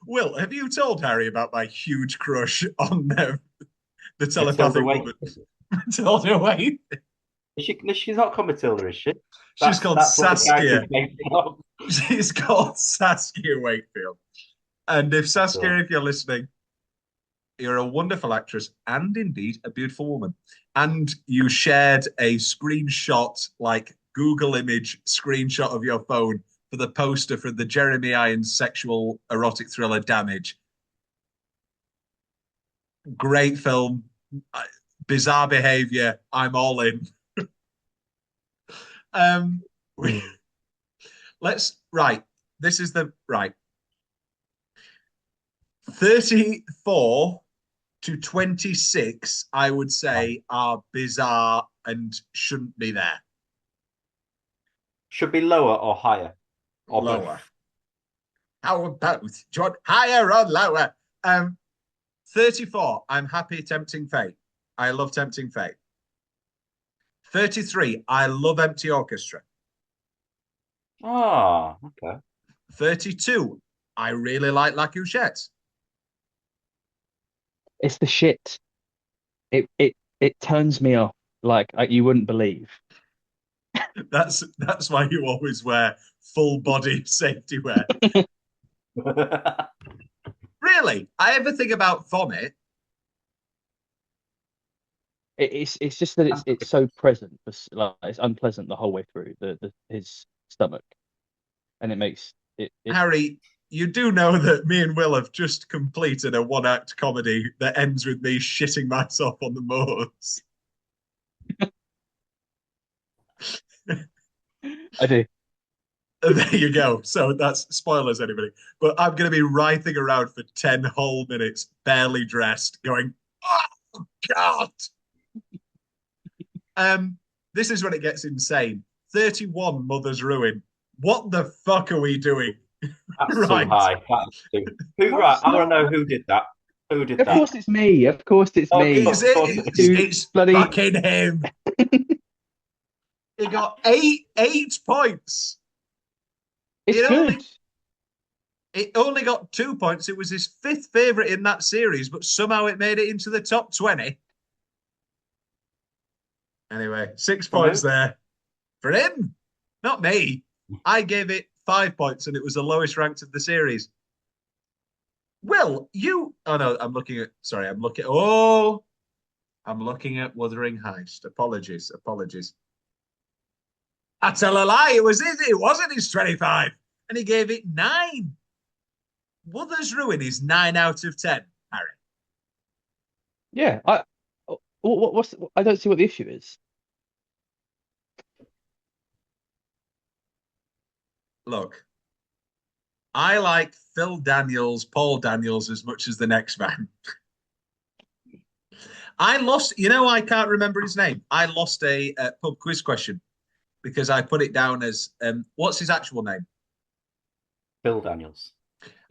Will, have you told Harry about my huge crush on the telepathic woman? Matilda Wayne. She's not called Matilda, is she? She's called Saskia. What She's called Saskia Wakefield. And if Saskia, if you're listening, you're a wonderful actress and indeed a beautiful woman. And you shared a screenshot, like Google image screenshot of your phone for the poster for the Jeremy Irons sexual erotic thriller Damage. Great film. Bizarre behavior. I'm all in. Right. This is the right. 34 to 26, I would say, are bizarre and shouldn't be there. Should be lower or higher? Or Lower. both? How about John? Higher or lower? 34, I'm happy tempting fate. I love tempting fate. 33, I love Empty Orchestra. Ah, okay. 32, I really like La Couchette. It's the shit. It turns me off like you wouldn't believe. That's why you always wear full body safety wear. Really? I ever think about vomit. It's just that it's so present, like it's unpleasant the whole way through his stomach, and it makes it. Harry, you do know that me and Will have just completed a one-act comedy that ends with me shitting myself on the moors. I do. There you go. So that's spoilers, anybody. But I'm going to be writhing around for 10 whole minutes, barely dressed, going, oh, God. This is when it gets insane. 31 Mother's Ruin. What the fuck are we doing? That's right. Too high. Right, I want to know who did that. Who did that? Of course it's me. Of course it's me. It's bloody fucking him. He got eight points. It's good. It only got 2 points. It was his 5th favourite in that series, but somehow it made it into the top 20. Anyway, 6 points there. For him, not me. I gave it 5 points, and it was the lowest ranked of the series. Will, you... Oh, no, I'm looking at Wuthering Heist. Apologies. I tell a lie, it wasn't his 25. And he gave it 9. Mother's Ruin is 9 out of 10, Harry. Yeah, I don't see what the issue is. Look, I like Phil Daniels, Paul Daniels as much as the next man. I can't remember his name. I lost a pub quiz question because I put it down as, what's his actual name? Phil Daniels.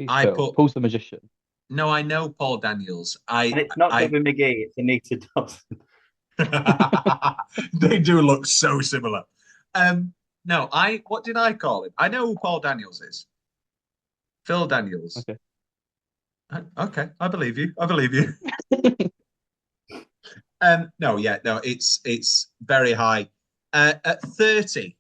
Paul's the magician. No, I know Paul Daniels. And it's not Kevin McGee, it's Anita Dodson. They do look so similar. No, what did I call him? I know who Paul Daniels is. Phil Daniels. Okay. Okay, I believe you. No, it's very high. At 30,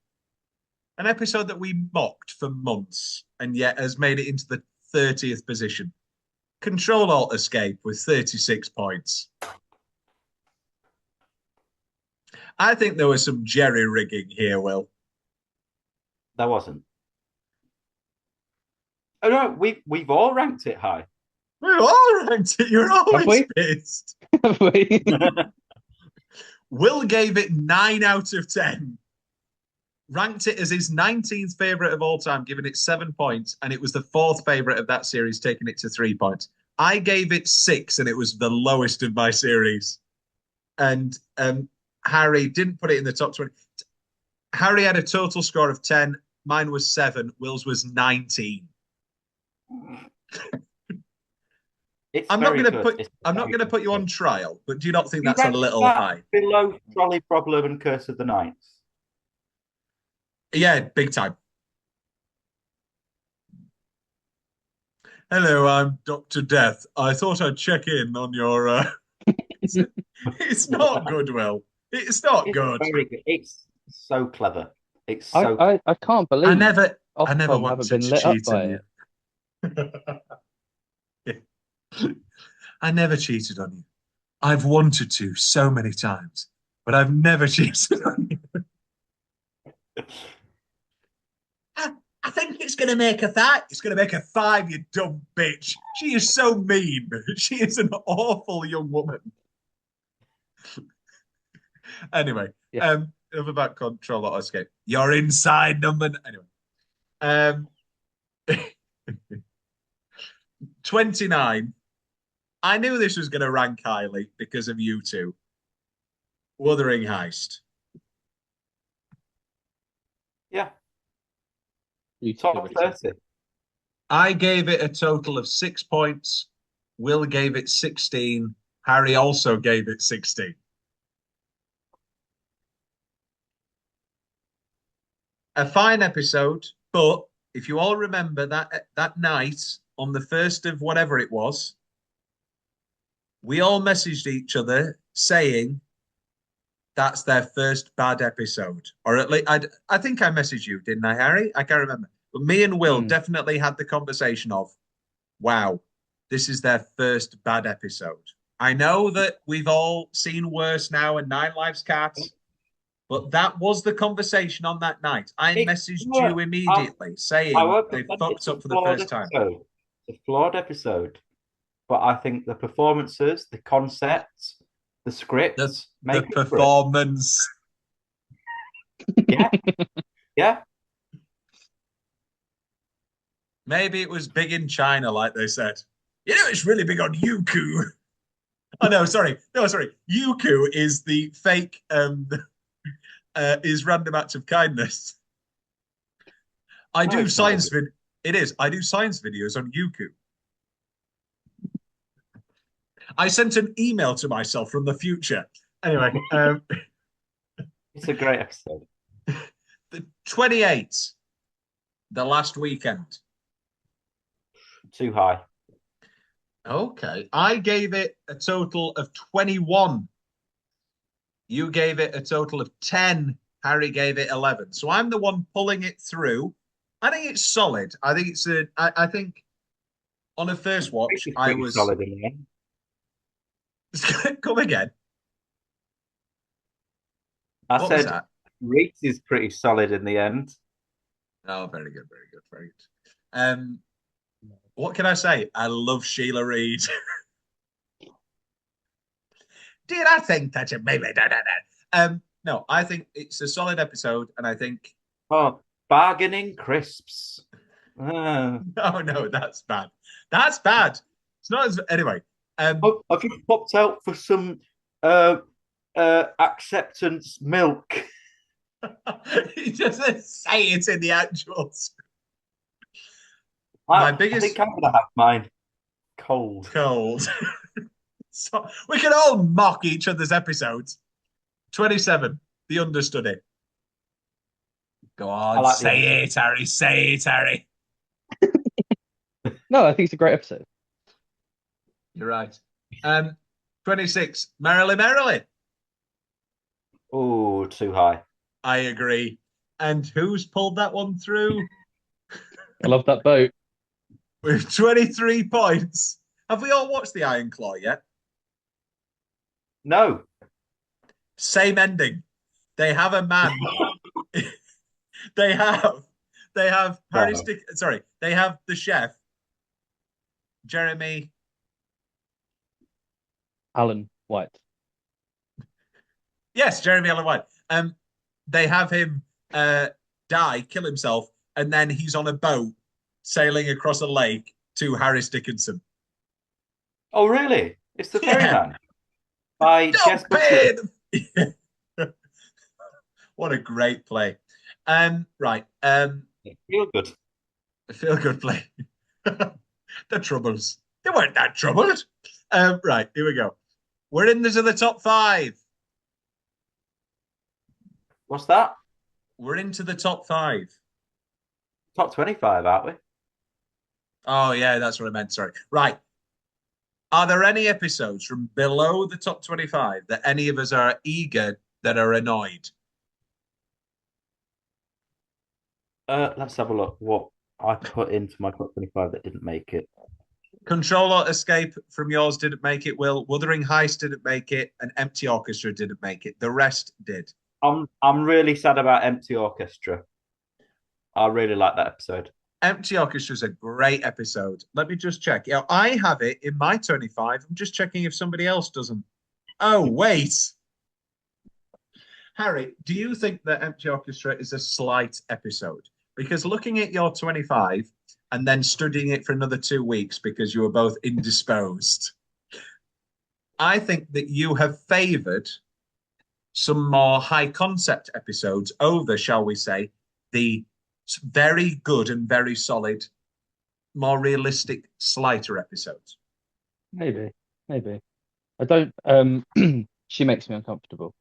an episode that we mocked for months and yet has made it into the 30th position. Control Alt Escape with 36 points. I think there was some jerry rigging here, Will. There wasn't. Oh no, we've all ranked it high. We've all ranked it. You're always pissed. Have we? Will gave it 9 out of 10. Ranked it as his 19th favourite of all time, giving it 7 points, and it was the 4th favourite of that series, taking it to 3 points. I gave it 6, and it was the lowest of my series. And Harry didn't put it in the top 20. Harry had a total score of 10. Mine was 7. Will's was 19. I'm not going to put you on trial, but do you not think that's a little high? Below Trolley Problem and Curse of the Knights. Yeah, big time. Hello, I'm Dr. Death. I thought I'd check in on your. It's not good, Will. It's not good. Very good. It's so clever. It's so. I can't believe I never Ofcom wanted haven't been to lit up cheat by on it. you. I never cheated on you. I've wanted to so many times, but I've never cheated on you. I think it's going to make a 5. It's going to make a 5, you dumb bitch. She is so mean. She is an awful young woman. Anyway, Yeah. Enough about Control Auto Escape. You're inside number. Anyway, 29. I knew this was going to rank highly because of you two. Wuthering Heist. Yeah. You Top 30. I gave it a total of 6 points. Will gave it 16. Harry also gave it 16. A fine episode, but if you all remember that night on the 1st of whatever it was, we all messaged each other saying that's their first bad episode. Or at least I think I messaged you, didn't I, Harry? I can't remember. But me and Will definitely had the conversation of, wow, this is their first bad episode. I know that we've all seen worse now and Nine Lives Cats, but that was the conversation on that night. I messaged you immediately saying they fucked up for the first time. It's a flawed episode, but I think the performances, the concepts, the scripts, the performance. Yeah. Yeah. Maybe it was big in China, like they said. You know, it's really big on Youku. Oh, no, sorry. Youku is the fake, is random acts of kindness. I do science videos on Youku. I sent an email to myself from the future. Anyway, it's a great episode. The 28, The Last Weekend. Too high. Okay. I gave it a total of 21. You gave it a total of 10. Harry gave it 11. So I'm the one pulling it through. I think it's solid. I think it's I think on a first watch, I was solid in the end. Come again. I said Reese is pretty solid in the end. Oh, very good, very good, very good. What can I say? I love Sheila Reid. Did I think that you maybe no, I think it's a solid episode, and I think bargaining crisps. No, that's bad. That's bad. It's not as anyway. I've just popped out for some acceptance milk. He doesn't say it in the actuals. I think I'm gonna have mine cold. So we can all mock each other's episodes. 27, The Understudy. Go on, say it, Harry. Say it, Harry. No, I think it's a great episode. You're right. 26, Merrily. Oh, too high. I agree. And who's pulled that one through? I love that boat. With 23 points. Have we all watched the Iron Claw yet? No. Same ending. They have a man. They have Harry Stick. Sorry, they have the chef, Jeremy Allen White. Yes, Jeremy Allen White. They have him kill himself, and then he's on a boat sailing across a lake to Harris Dickinson. Oh, really? It's the Ferryman by Jess Buckley. What a great play. Right. Feel good. Feel good play. The troubles. They weren't that troubled. Right, here we go. We're into the top five. What's that? We're into the top five. Top 25, aren't we? Oh, yeah, that's what I meant. Sorry. Right. Are there any episodes from below the top 25 that any of us are eager that are annoyed? Let's have a look. What I put into my top 25 that didn't make it. Control or Escape from yours didn't make it, Will. Wuthering Heist didn't make it, and Empty Orchestra didn't make it. The rest did. I'm really sad about Empty Orchestra. I really like that episode. Empty Orchestra is a great episode. Let me just check. Yeah, I have it in my 25. I'm just checking if somebody else doesn't. Oh, wait. Harry, do you think that Empty Orchestra is a slight episode? Because looking at your 25 and then studying it for another 2 weeks because you were both indisposed, I think that you have favoured some more high concept episodes over, shall we say, the very good and very solid, more realistic, slighter episodes. Maybe. I don't. She makes me uncomfortable.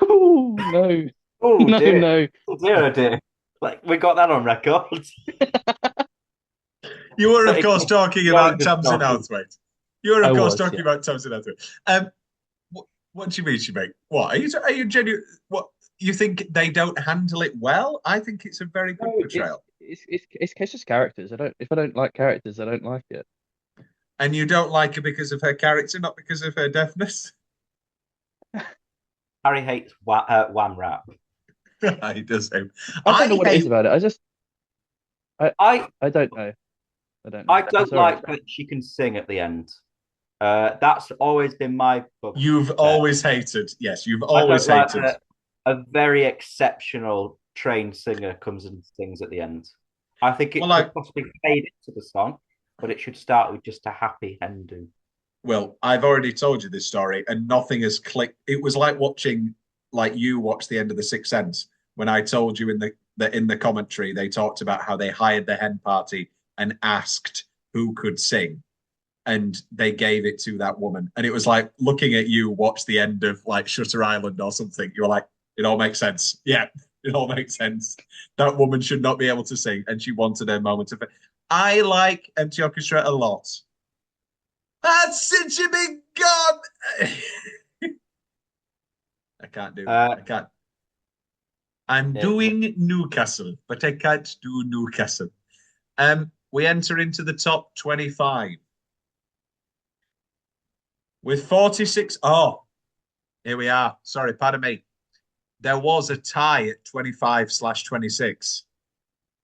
Oh no! Oh No, dear. no. Oh dear, oh dear. Like we got that on record. You were, So of course, talking about Tamsin Outhwaite. You were, of course, talking about Tamsin Outhwaite. What do you mean, she make? What are you genuine? What you think they don't handle it well? I think it's a very good portrayal. It's just characters. If I don't like characters, I don't like it. And you don't like her because of her character, not because of her deafness. Harry hates wham rap. He does. I don't know what it is about it. I don't know. I don't know. I don't like that she can sing at the end. That's always been my bugbear. You've always hated. Yes, you've always hated. Like a very exceptional trained singer comes and sings at the end. I think it could possibly fade into the song, but it should start with just a happy ending. Well, I've already told you this story, and nothing has clicked. It was like watching, like you watched the end of The Sixth Sense when I told you in the commentary they talked about how they hired the hen party and asked who could sing, and they gave it to that woman. And it was like looking at you watch the end of like Shutter Island or something. You were like, it all makes sense. Yeah, it all makes sense. That woman should not be able to sing, and she wanted her moment of. I like Empty Orchestra a lot. That's since you've been gone. I can't do it. I can't. I'm doing Newcastle, but I can't do Newcastle. We enter into the top 25 with 46. Oh, here we are. Sorry, pardon me. There was a tie at 25/26.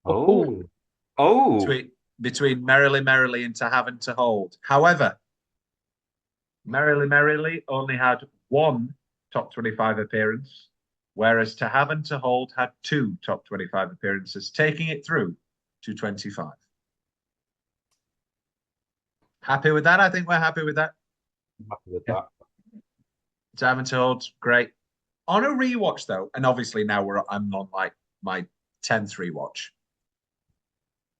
Oh. Between Merrily Merrily and To Have and To Hold. However, Merrily Merrily only had one top 25 appearance, whereas To Have and To Hold had two top 25 appearances, taking it through to 25. Happy with that? I think we're happy with that. I'm happy with that. To Have and To Hold, great. On a rewatch, though, and obviously now I'm on like my 10th rewatch.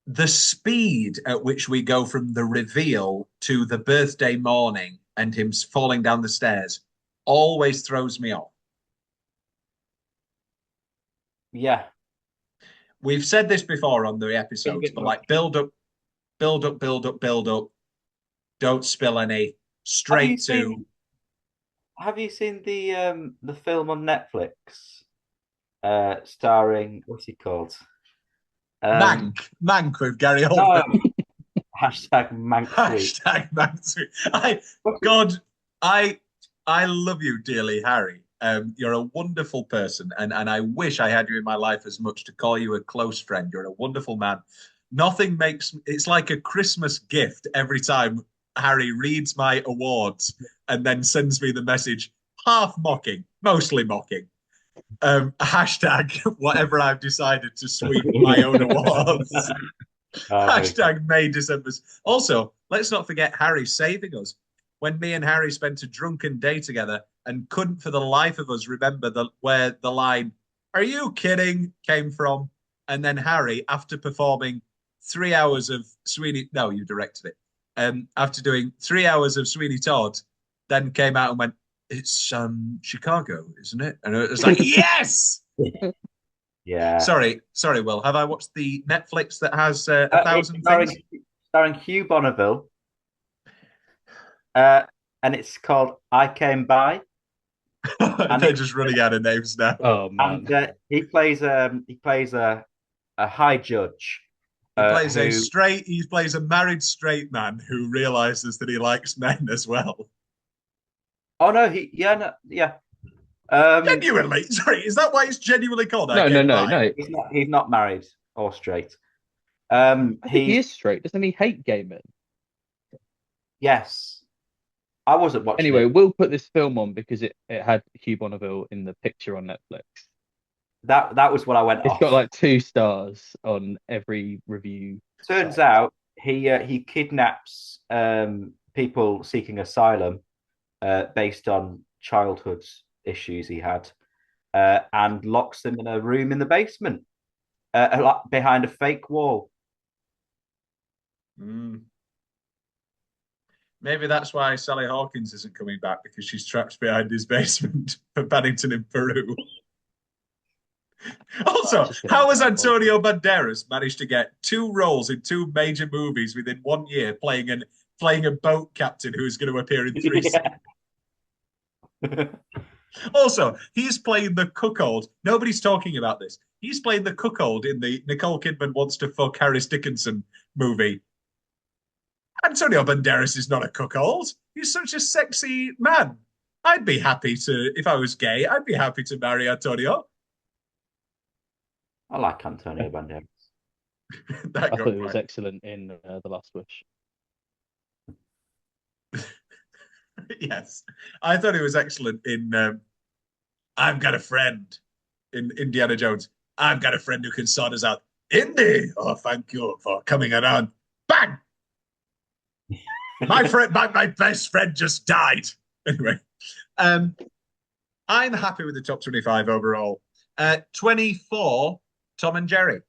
The speed at which we go from the reveal to the birthday morning and him falling down the stairs always throws me off. Yeah. We've said this before on the episodes, but like build up. Don't spill any. Straight to. Have you seen the film on Netflix starring what's he called? Mank with Gary Oldman. No. Hashtag Mank. Hashtag Mank. I love you dearly, Harry. You're a wonderful person, and I wish I had you in my life as much to call you a close friend. You're a wonderful man. Nothing makes it's like a Christmas gift every time Harry reads my awards and then sends me the message, half mocking, mostly mocking. Hashtag whatever I've decided to sweep my own awards. Hashtag May December's. Also, let's not forget Harry saving us when me and Harry spent a drunken day together and couldn't for the life of us remember where the line are you kidding? Came from. And then Harry, after performing 3 hours of Sweeney, no, you directed it. After doing 3 hours of Sweeney Todd, then came out and went, it's Chicago, isn't it? And it was like, yes! Yeah. Sorry, Will. Have I watched the Netflix that has 1,000 things? Starring Hugh Bonneville. And it's called I Came By. And they're just running out of names now. Oh man. And he plays a high judge. He plays a married straight man who realizes that he likes men as well. Oh no, yeah. Genuinely, sorry, is that why it's genuinely called? No. He's not married or straight. I think he is straight. Doesn't he hate gay men? Yes. I wasn't watching Anyway, it. we'll put this film on because it had Hugh Bonneville in the picture on Netflix. That was what I went It's off. got like 2 stars on every review. Turns out he kidnaps people seeking asylum based on childhood issues he had, and locks them in a room in the basement, behind a fake wall. Maybe that's why Sally Hawkins isn't coming back, because she's trapped behind his basement for Paddington in Peru. Also, how has Antonio Banderas managed to get 2 roles in 2 major movies within 1 year, playing a boat captain who's going to appear in 3 Yeah. Also, he's playing the cuckold. Nobody's talking about this. He's playing the cuckold in the Nicole Kidman Wants to Fuck Harris Dickinson movie. Antonio Banderas is not a cuckold. He's such a sexy man. I'd be happy to, if I was gay, I'd be happy to marry Antonio. I like Antonio Banderas. I thought it was excellent in The Last Wish. Yes, I thought it was excellent in I've Got a Friend in Indiana Jones. I've got a friend who can sort us out. Indy, oh, thank you for coming around. Bang! my best friend just died. Anyway, I'm happy with the top 25 overall. 24, Tom and Jerry.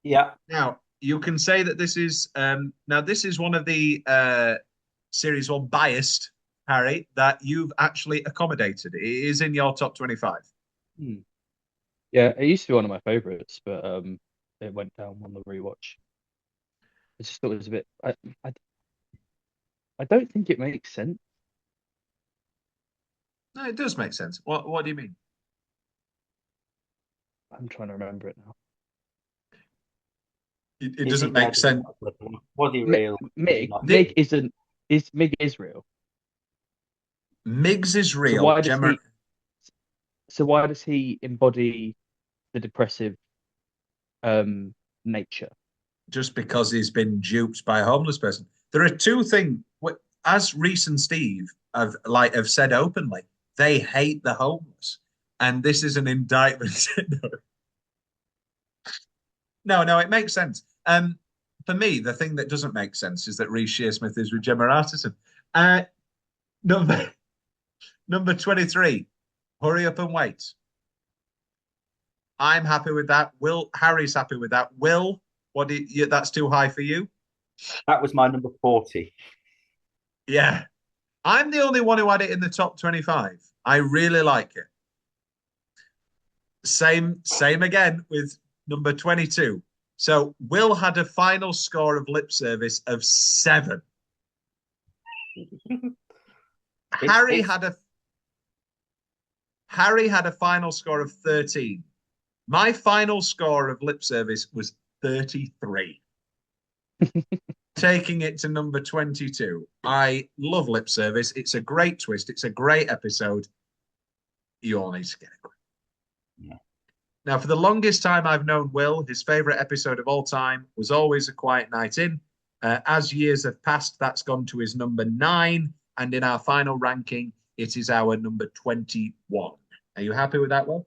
Yeah. Now, you can say that this is one of the Series 1 biased, Harry, that you've actually accommodated. It is in your top 25. Yeah, it used to be one of my favorites, but it went down on the rewatch. I just thought it was a bit. I don't think it makes sense. No, it does make sense. What do you mean? I'm trying to remember it now. It doesn't make sense. Was he real? Mig is real. Miggs is real. So why does he embody the depressive nature? Just because he's been duped by a homeless person. There are 2 things, as Reese and Steve have said openly, they hate the homeless. And this is an indictment. No, it makes sense. For me, the thing that doesn't make sense is that Reese Shearsmith is with Gemma Arterton. Number 23, Hurry Up and Wait. I'm happy with that. Harry's happy with that. Will, that's too high for you? That was my number 40. Yeah. I'm the only one who had it in the top 25. I really like it. Same again with number 22. So Will had a final score of lip service of 7. Harry had a final score of 13. My final score of lip service was 33. Taking it to number 22. I love lip service. It's a great twist. It's a great episode. You all need to get it. Yeah. Now, for the longest time I've known Will, his favorite episode of all time was always A Quiet Night In. As years have passed, that's gone to his number 9. And in our final ranking, it is our number 21. Are you happy with that, Will?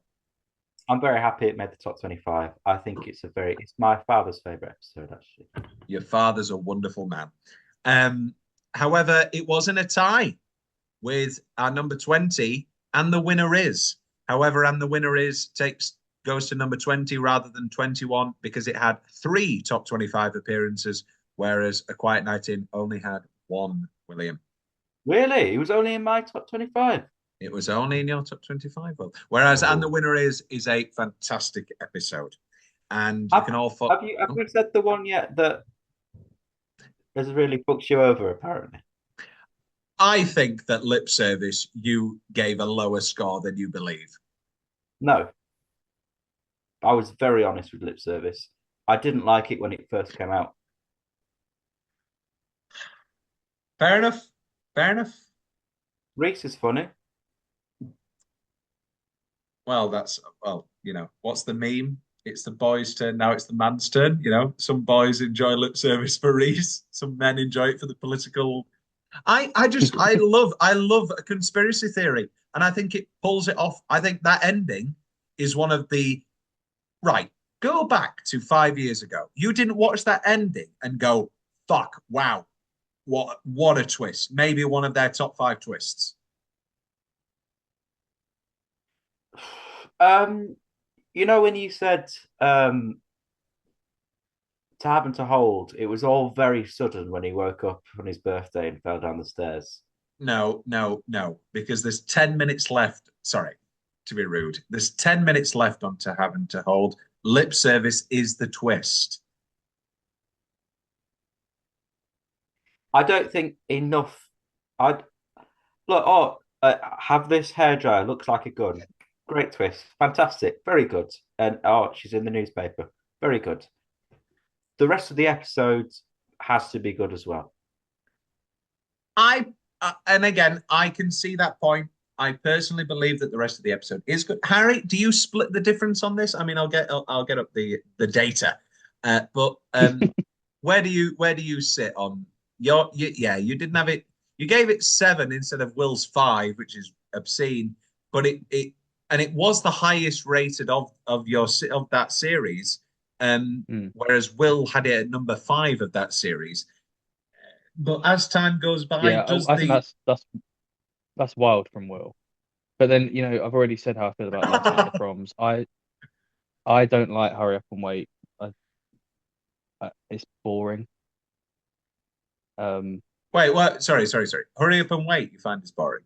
I'm very happy it made the top 25. I think it's my father's favorite episode, actually. Your father's a wonderful man. However, it wasn't a tie with our number 20, and the winner is However, and the winner goes to number 20 rather than 21 because it had 3 top 25 appearances, whereas A Quiet Night In only had 1, William. Really? He was only in my top 25. It was only in your top 25. Will. Whereas And the Winner is a fantastic episode. And you can all have you said the one yet that has really fucked you over, apparently? I think that Lip Service you gave a lower score than you believe. No. I was very honest with Lip Service. I didn't like it when it first came out. Fair enough. Fair enough. Reese is funny. Well, what's the meme? It's the boys' turn. Now it's the man's turn. Some boys enjoy Lip Service for Reese. Some men enjoy it for the political. I love a conspiracy theory, and I think it pulls it off. I think that ending is one of the right. Go back to 5 years ago. You didn't watch that ending and go, "Fuck, wow, what a twist!" Maybe one of their top 5 twists. When you said to have and to hold, it was all very sudden when he woke up on his birthday and fell down the stairs. No, because there's 10 minutes left. Sorry, to be rude. There's 10 minutes left on To Have and to Hold. Lip Service is the twist. I don't think enough. I'd look. Oh, have this hairdryer looks like a gun. Great twist, fantastic, very good. And she's in the newspaper. Very good. The rest of the episode has to be good as well. And again, I can see that point. I personally believe that the rest of the episode is good. Harry, do you split the difference on this? I mean, I'll get up the data, but where do you sit on you didn't have it. You gave it 7 instead of Will's 5, which is obscene. But it was the highest rated of that series. Whereas Will had it at number 5 of that series. But as time goes by, I think that's wild from Will. But then I've already said how I feel about Last Night at the Proms. I don't like Hurry Up and Wait. It's boring. Wait, what? Sorry. Hurry Up and Wait. You find this boring?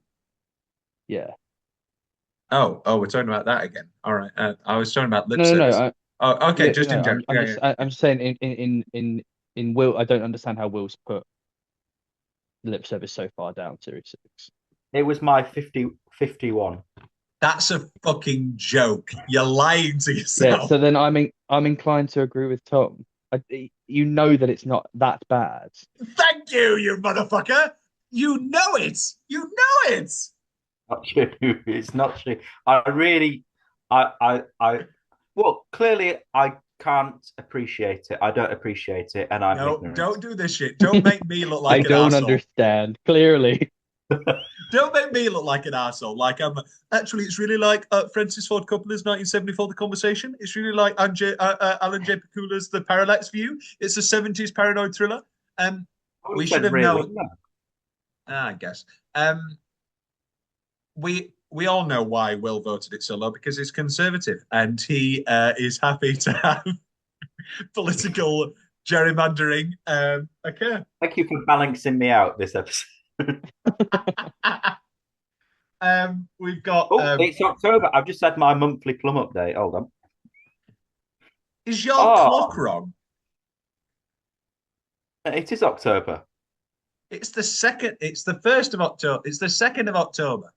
Yeah. Oh, we're talking about that again. All right. I was talking about Lip Service. Okay. Yeah, just in general. I'm just saying in Will, I don't understand how Will's put Lip Service so far down, series 6. It was my 51. That's a fucking joke. You're lying to yourself. Yeah, so then I'm inclined to agree with Tom. You know that it's not that bad. Thank you, you motherfucker. You know it. You know it. Not true. It's not true. Well, clearly I can't appreciate it. I don't appreciate it, and I'm ignorant. Don't do this shit. Don't make me look like I don't understand. Clearly. Don't make me look like an asshole. Like actually, it's really like Francis Ford Coppola's 1974, The Conversation. It's really like Alan J. Pakula's The Parallax View. It's a 70s paranoid thriller. We should have known. I guess. We all know why Will voted it so low, because he's conservative and he is happy to have political gerrymandering occur. Thank you for balancing me out this episode. We've got. It's October. I've just had my monthly plum update. Hold on. Is your clock wrong? It is October. It's the second. It's the 1st of October. It's the 2nd of October.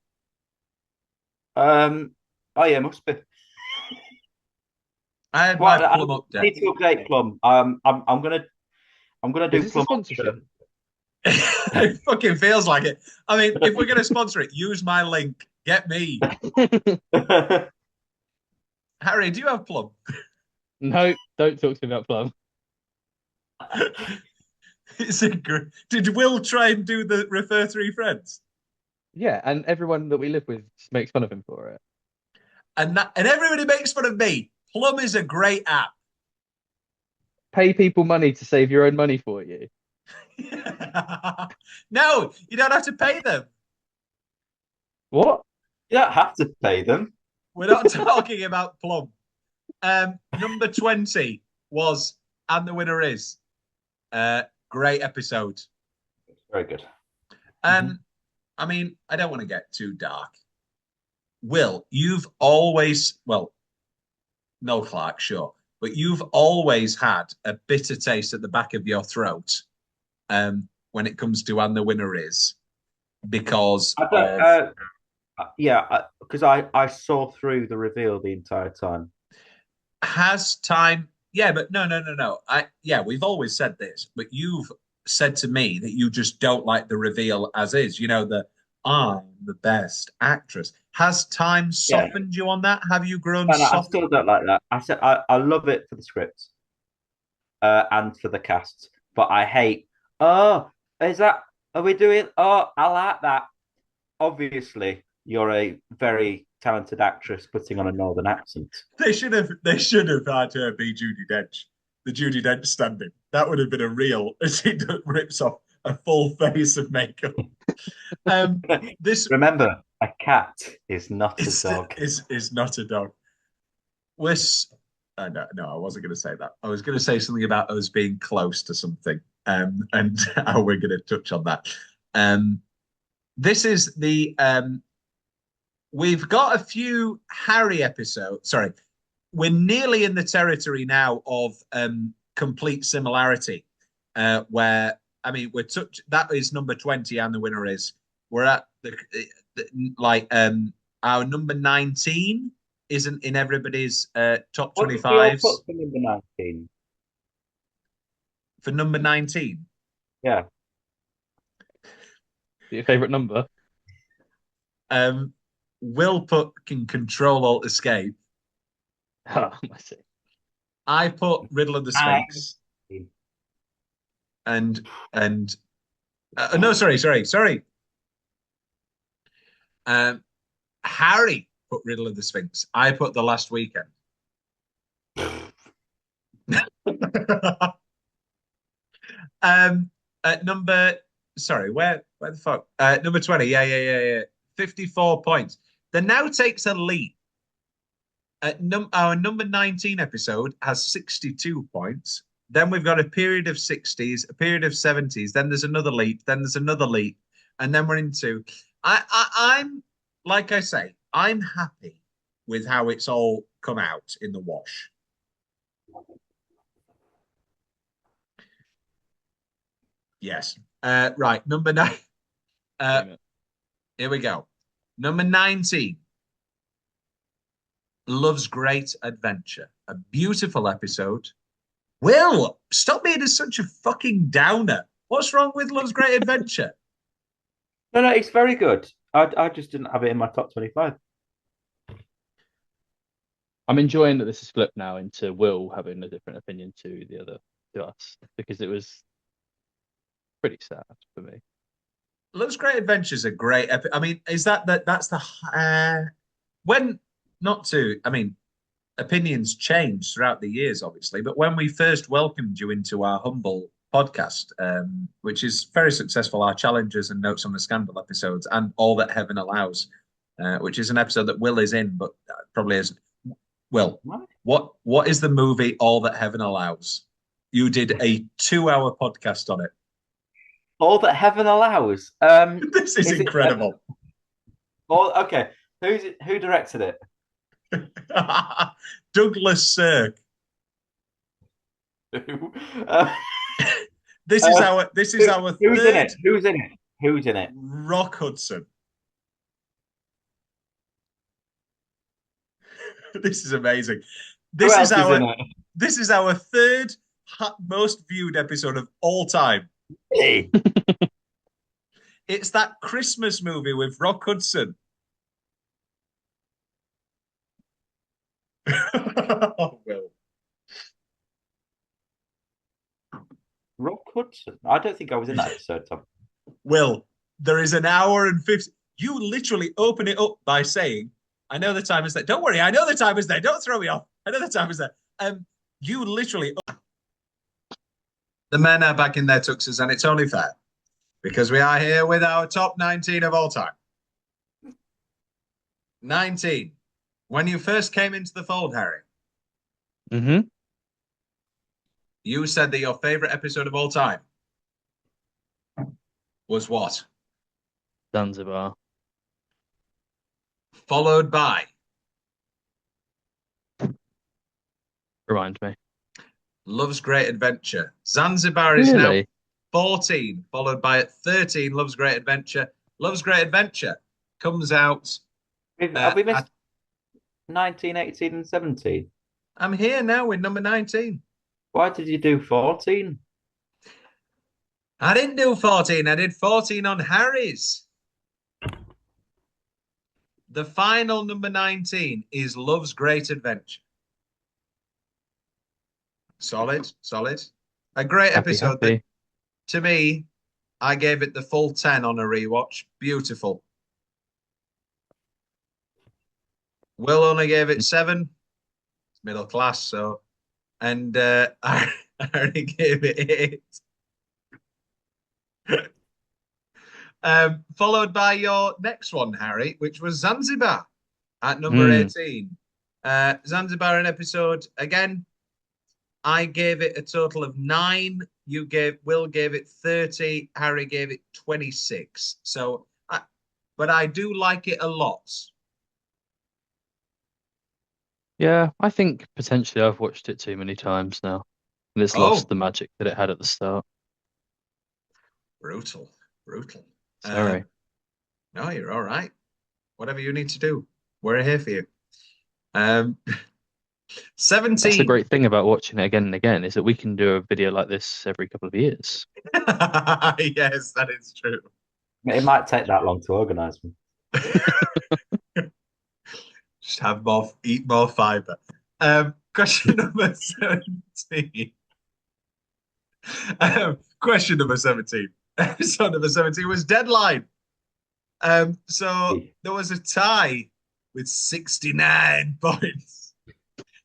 Oh yeah, must be. I had my plum update. I need to update plum. I'm gonna do plum sponsorship. It fucking feels like it. I mean, if we're gonna sponsor it, use my link. Get me. Harry, do you have plum? No, don't talk to me about plum. Did Will try and do the refer 3 friends? Yeah, and everyone that we live with just makes fun of him for it. And everybody makes fun of me. Plum is a great app. Pay people money to save your own money for you. No, you don't have to pay them. What? You don't have to pay them. We're not talking about Plum. Number 20 was And the Winner Is. Great episode. Very good. I mean, I don't want to get too dark. Will, you've always, well, no Clark, sure, but you've always had a bitter taste at the back of your throat when it comes to And the Winner Is, because because I saw through the reveal the entire time. Has time, yeah, but no. We've always said this, but you've said to me that you just don't like the reveal as is. You know, the I'm the best actress. Has time softened you on that? Have you grown soft? I still don't like that. I said I love it for the scripts and for the casts, but I hate. Oh, is that? Are we doing? Oh, I like that. Obviously, you're a very talented actress putting on a northern accent. They should have had her be Judi Dench, the Judi Dench stand-in. That would have been a real as he rips off a full face of makeup. Remember, a cat is not a dog. Is not a dog. No, I wasn't going to say that. I was going to say something about us being close to something, and how we're going to touch on that. This is the we've got a few Harry episodes. Sorry, we're nearly in the territory now of complete similarity, where I mean that is number 20, and the winner is. We're at our number 19 isn't in everybody's top 25s. What for number 19? For number 19? Yeah. Your favorite number? Will put can Control Alt Escape. Oh, I see. I put Riddle of the Sphinx. And no, sorry. Harry put Riddle of the Sphinx. I put The Last Weekend. At number, sorry, where the fuck? Number 20. Yeah. 54 points. The Now Takes a Leap. Our number 19 episode has 62 points. Then we've got a period of 60s, a period of 70s. Then there's another leap. Then there's another leap. And then we're into. I'm like I say, I'm happy with how it's all come out in the wash. Yes. Right. Number 9. Here we go. Number 19. Love's Great Adventure. A beautiful episode. Will, stop being such a fucking downer. What's wrong with Love's Great Adventure? No, it's very good. I just didn't have it in my top 25. I'm enjoying that this is flipped now into Will having a different opinion to us, because it was pretty sad for me. Love's Great Adventure is a great I mean, is that's the when not to I mean, opinions change throughout the years, obviously, but when we first welcomed you into our humble podcast, which is very successful, our Challenges and Notes on the Scandal episodes, and All That Heaven Allows, which is an episode that Will is in, but probably isn't. Will, what is the movie All That Heaven Allows? You did a 2-hour podcast on it. All That Heaven Allows. This is incredible. Okay. Who directed it? Douglas Sirk. This is our Who's third. in it? Who's in it? Rock Hudson. This is amazing. This is our third most viewed episode of all time. Hey. It's that Christmas movie with Rock Hudson. Oh, Will. Rock Hudson. I don't think I was in that episode, Tom. Will, there is an hour and 50. You literally open it up by saying, I know the time is there. Don't worry, I know the time is there. Don't throw me off. I know the time is there. You literally. The men are back in their tuxes, and it's only fair because we are here with our top 19 of all time. 19. When you first came into the fold, Harry, Mm-hmm. you said that your favorite episode of all time was what? Zanzibar. Followed by Remind me. Love's Great Adventure. Zanzibar is now Really? 14, followed by at 13, Love's Great Adventure. Love's Great Adventure comes out. Have we missed 19, 18, and 17? I'm here now with number 19. Why did you do 14? I didn't do 14. I did 14 on Harry's. The final number 19 is Love's Great Adventure. Solid, solid. A great episode. Happy. To me, I gave it the full 10 on a rewatch. Beautiful. Will only gave it 7. It's middle class, so. And I already gave it 8. Followed by your next one, Harry, which was Zanzibar at number 18. Zanzibar, an episode, again, I gave it a total of 9. Will gave it 30. Harry gave it 26. So, but I do like it a lot. Yeah, I think potentially I've watched it too many times now. And it's lost the magic that it had at the start. Brutal, brutal. Sorry. No, you're all right. Whatever you need to do, we're here for you. 17. That's the great thing about watching it again and again is that we can do a video like this every couple of years. Yes, that is true. It might take that long to organise them. Just have more, eat more fiber. Question number 17. Question number 17. Episode number 17 was Deadline. So there was a tie with 69 points.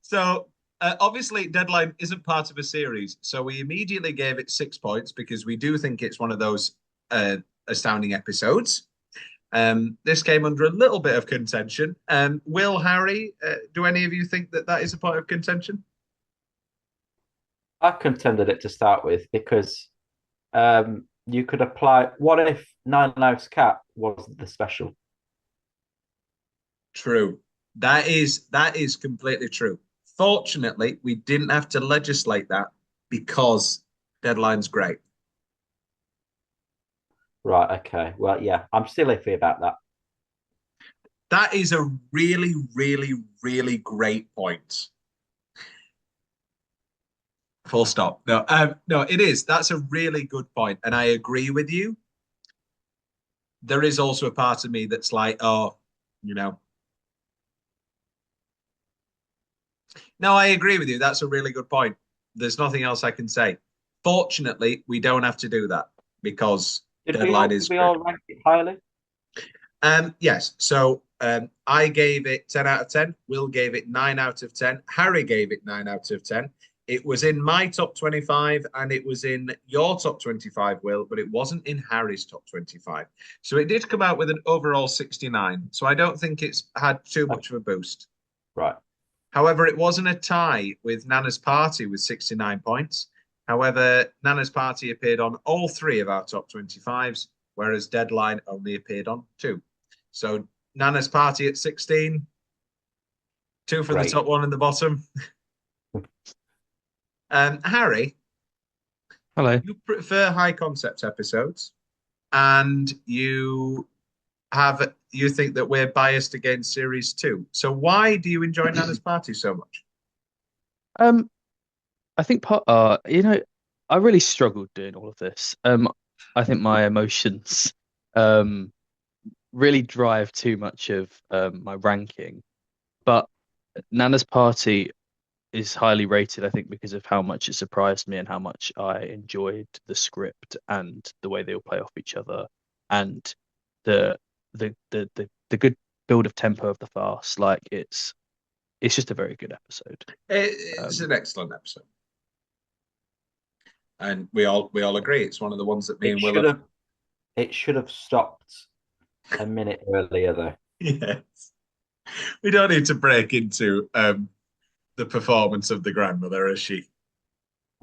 So obviously Deadline isn't part of a series. So we immediately gave it 6 points because we do think it's one of those astounding episodes. This came under a little bit of contention. Will, Harry, do any of you think that that is a point of contention? I contended it to start with because you could apply. What if Nine Lives Cat was the special? True. That is completely true. Fortunately, we didn't have to legislate that because Deadline's great. Right, okay. Well, yeah, I'm still iffy about that. That is a really, really, really great point. Full stop. No, it is. That's a really good point, and I agree with you. There is also a part of me that's like, oh, you know. No, I agree with you. That's a really good point. There's nothing else I can say. Fortunately, we don't have to do that because Deadline is. Did we all rank it highly? Yes. So I gave it 10 out of 10. Will gave it 9 out of 10. Harry gave it 9 out of 10. It was in my top 25 and it was in your top 25, Will, but it wasn't in Harry's top 25. So it did come out with an overall 69. So I don't think it's had too much of a boost. Right. However, it wasn't a tie with Nana's Party with 69 points. However, Nana's Party appeared on all 3 of our top 25s, whereas Deadline only appeared on 2. So Nana's Party at 16, 2 for the top 1 and the bottom. Harry, hello. You prefer high concept episodes, and you think that we're biased against series 2. So why do you enjoy Nana's Party so much? I think I really struggled doing all of this. I think my emotions really drive too much of my ranking, but Nana's Party is highly rated, I think, because of how much it surprised me and how much I enjoyed the script and the way they all play off each other and the good build of tempo of the farce. Like it's just a very good episode. It's an excellent episode, and we all agree it's one of the ones that me and Will. It should have stopped a minute earlier, though. Yes. We don't need to break into the performance of the grandmother as she,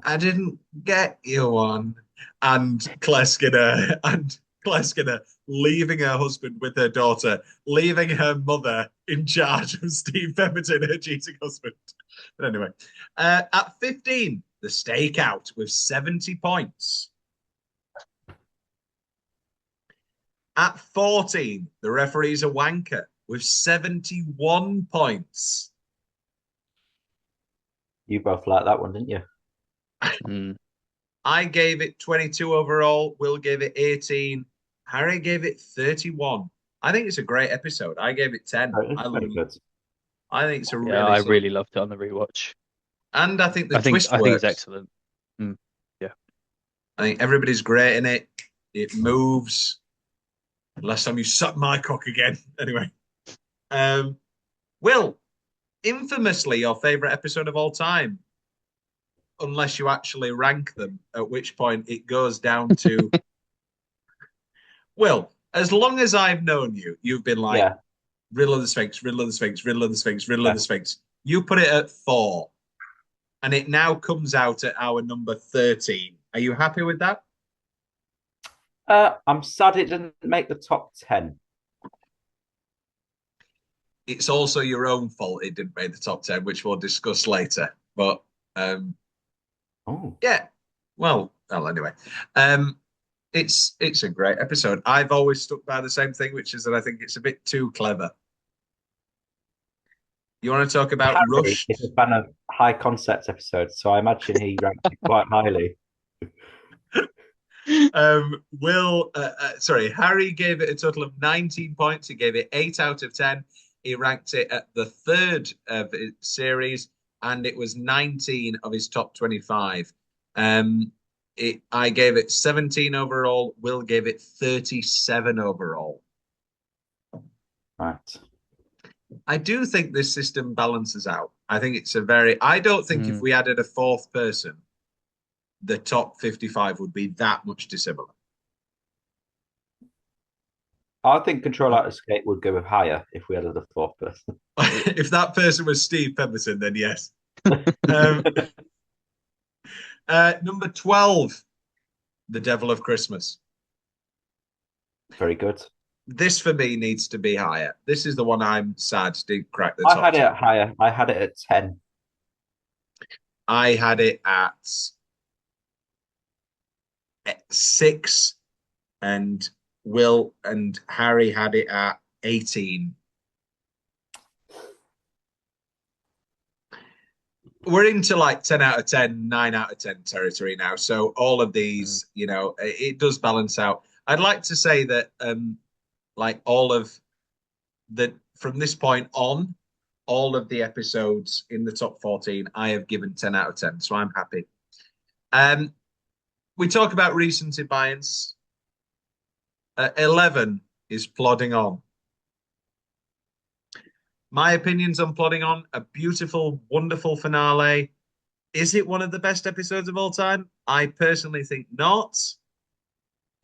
I didn't get you one. And Claire Skinner leaving her husband with her daughter, leaving her mother in charge of Steve Pemberton, her cheating husband. But anyway, at 15, the stakeout with 70 points. At 14, the referee's a wanker with 71 points. You both like that one, didn't you? Mm. I gave it 22 overall. Will gave it 18. Harry gave it 31. I think it's a great episode. I gave it 10. It's very good. I think it's a Yeah, I really loved it on the rewatch. And I think the twist I think works. it's excellent. Yeah. I think everybody's great in it. It moves. Last time you suck my cock again. Anyway. Will, infamously your favorite episode of all time, unless you actually rank them, at which point it goes down to Will, as long as I've known you, you've been like Riddle of the Sphinx, Riddle of the Sphinx, Riddle of the Sphinx, Riddle of the Sphinx. You put it at 4, and it now comes out at our number 13. Are you happy with that? I'm sad it didn't make the top 10. It's also your own fault it didn't make the top 10, which we'll discuss later. But yeah, well, anyway, it's a great episode. I've always stuck by the same thing, which is that I think it's a bit too clever. You want to talk about Harry Rush? is a fan of high concept episodes, so I imagine he ranked it quite highly. Harry gave it a total of 19 points. He gave it 8 out of 10. He ranked it at the 3rd of his series, and it was 19 of his top 25. I gave it 17 overall. Will gave it 37 overall. Right. I do think this system balances out. I think it's I don't think if we added a 4th person, the top 55 would be that much dissimilar. I think Control Alt Escape would go higher if we added a 4th person. If that person was Steve Pemberton, then yes. Number 12, The Devil of Christmas. Very good. This for me needs to be higher. This is the one I'm sad didn't crack the top. I had it higher. I had it at 10. I had it at 6, and Will and Harry had it at 18. We're into like 10 out of 10, 9 out of 10 territory now. So all of these, it does balance out. I'd like to say that like all of from this point on, all of the episodes in the top 14, I have given 10 out of 10. So I'm happy. We talk about recency bias. 11 is Plodding On. My opinions on Plodding On, a beautiful, wonderful finale. Is it one of the best episodes of all time? I personally think not.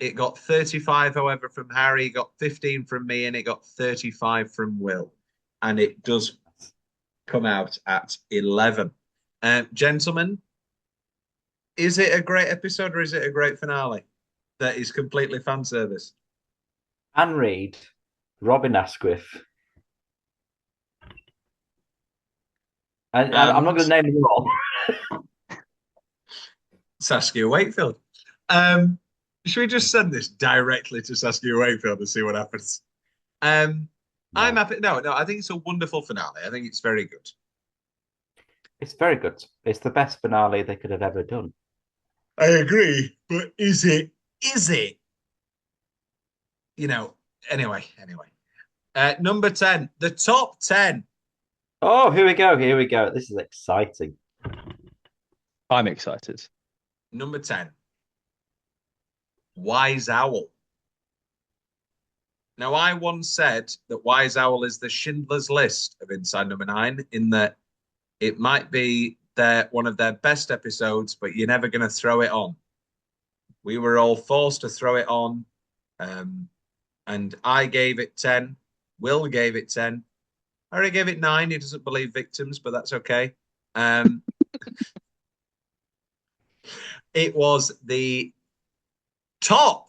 It got 35, however, from Harry, it got 15 from me, and it got 35 from Will. And it does come out at 11. Gentlemen, is it a great episode or is it a great finale that is completely fan service? Anne Reid, Robin Asquith. And I'm not going to name them all. Saskia Wakefield. Should we just send this directly to Saskia Wakefield and see what happens? I'm happy. No, I think it's a wonderful finale. I think it's very good. It's very good. It's the best finale they could have ever done. I agree, but is it? Anyway. Number 10, the top 10. Oh, here we go. This is exciting. I'm excited. Number 10, Wise Owl. Now, I once said that Wise Owl is the Schindler's List of Inside Number 9, in that it might be one of their best episodes, but you're never going to throw it on. We were all forced to throw it on, and I gave it 10. Will gave it 10. Harry gave it 9. He doesn't believe victims, but that's okay. Um, it was the top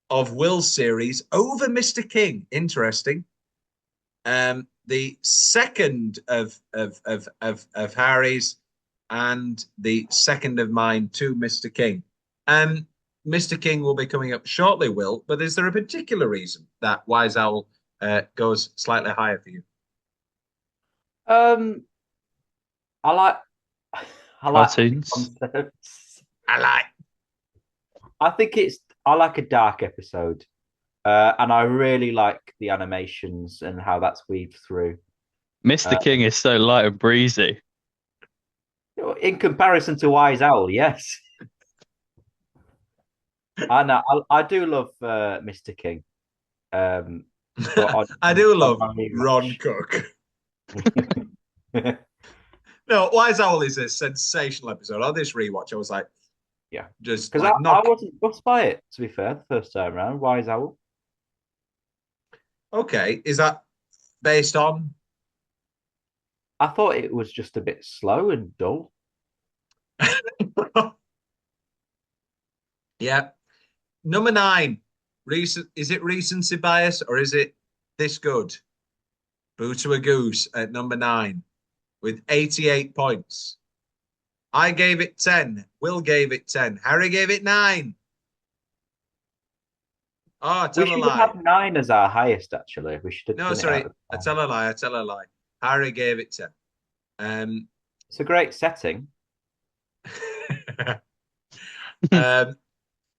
of Will's series over Mr. King. Interesting. The second of Harry's, and the second of mine to Mr. King. Mr. King will be coming up shortly, Will, but is there a particular reason that Wise Owl goes slightly higher for you? Um, I like I like Cartoons. concepts. I like. I like a dark episode. And I really like the animations and how that's weaved through. Mr. King is so light and breezy. In comparison to Wise Owl, yes. I know. I do love Mr. King. I do love Ron Cook. No, Wise Owl is a sensational episode. On this rewatch, I was like, yeah, just because like, I wasn't fussed by it. To be fair, the first time around, Wise Owl. Okay, is that based on? I thought it was just a bit slow and dull. Yeah. Number 9. Is it recency bias or is it this good? Boo to a Goose at number 9 with 88 points. I gave it 10. Will gave it 10. Harry gave it 9. Oh, tell We a should lie. have 9 as our highest, actually. We should have. No, sorry. I tell a lie. I tell a lie. Harry gave it 10. It's a great setting.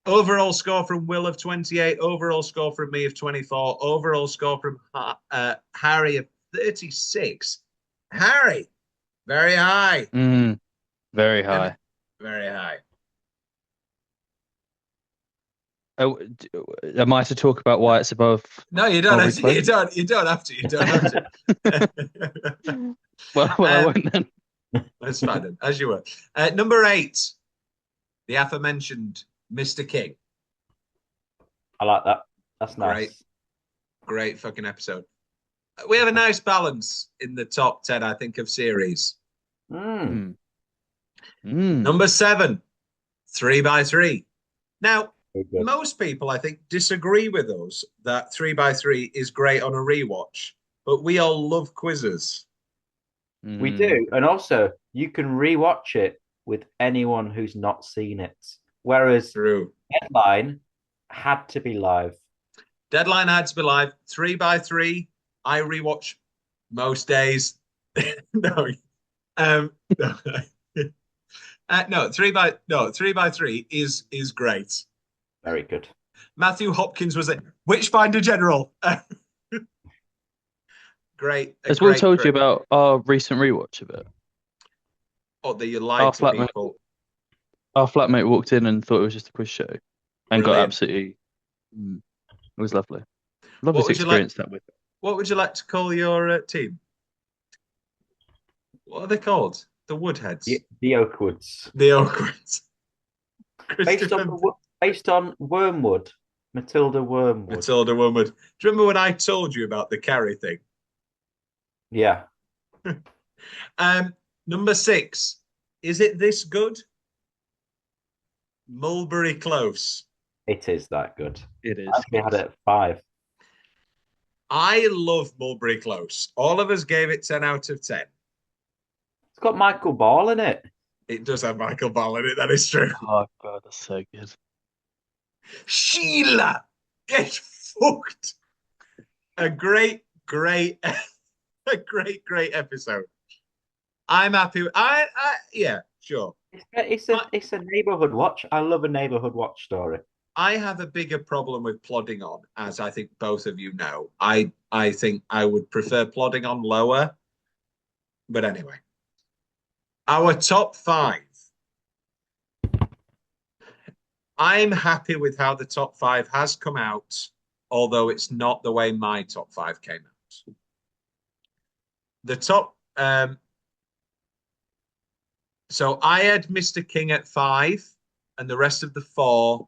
Overall score from Will of 28. Overall score from me of 24. Overall score from Harry of 36. Harry, very high. Very high. Very high. Oh, am I to talk about why it's above? No, you don't. Have to, you don't have to. You don't have to. well, I won't then. That's fine then, as you were. Number 8, the aforementioned Mr. King. I like that. That's nice. Great fucking episode. We have a nice balance in the top 10, I think, of series. Number 7, 3x3. Now, most people, I think, disagree with us that 3x3 is great on a rewatch, but we all love quizzes. We do. And also, you can rewatch it with anyone who's not seen it. Whereas Deadline had to be live. Deadline had to be live. 3x3, I rewatch most days. No. No. 3x3 is great. Very good. Matthew Hopkins was a Witchfinder General. Great. Has Will told you about our recent rewatch of it? Oh, that you lied to people. Our flatmate walked in and thought it was just a quiz show, and got absolutely. It was lovely. Lovely to experience that with. What would you like to call your team? What are they called? The Woodheads. The Oakwoods. The Oakwoods. Based on Wormwood. Matilda Wormwood. Matilda Wormwood. Do you remember when I told you about the Carrie thing? Yeah. Number 6. Is it this good? Mulberry Close. It is that good. It is. I actually had it at 5. I love Mulberry Close. All of us gave it 10 out of 10. It's got Michael Ball in it. It does have Michael Ball in it. That is true. Oh God, that's so good. Sheila, get fucked. A great episode. I'm happy. Yeah, sure. It's a neighborhood watch. I love a neighborhood watch story. I have a bigger problem with plodding on, as I think both of you know. I think I would prefer plodding on lower. But anyway, our top 5. I'm happy with how the top 5 has come out, although it's not the way my top 5 came out. The top... so I had Mr. King at 5, and the rest of the 4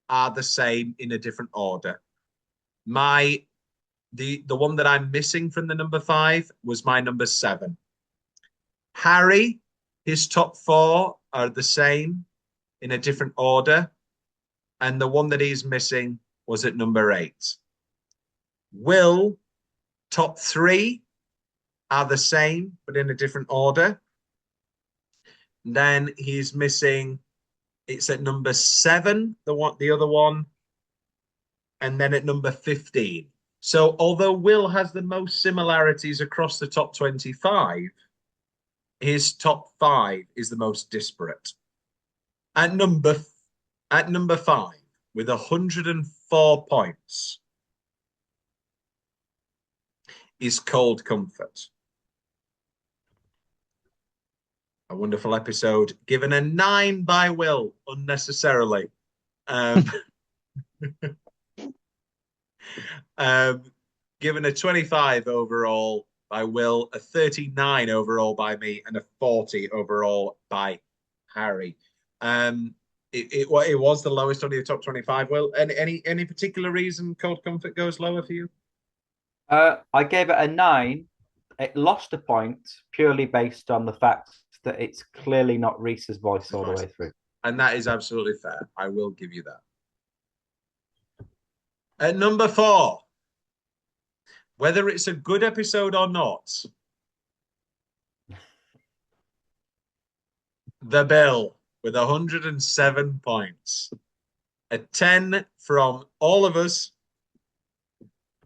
are the same in a different order. My the one that I'm missing from the number 5 was my number 7. Harry, his top 4 are the same in a different order, and the one that he's missing was at number 8. Will, top 3 are the same, but in a different order. Then he's missing, it's at number 7, the other one, and then at number 15. So although Will has the most similarities across the top 25, his top 5 is the most disparate. At number 5, with 104 points, is Cold Comfort. A wonderful episode, given a 9 by Will unnecessarily. Given a 25 overall by Will, a 39 overall by me, and a 40 overall by Harry. It was the lowest on your top 25, Will. And any particular reason Cold Comfort goes lower for you? I gave it a 9. It lost a point purely based on the fact that it's clearly not Reese's voice all the way through. And that is absolutely fair. I will give you that. At number 4, whether it's a good episode or not, The Bill with 107 points. A 10 from all of us.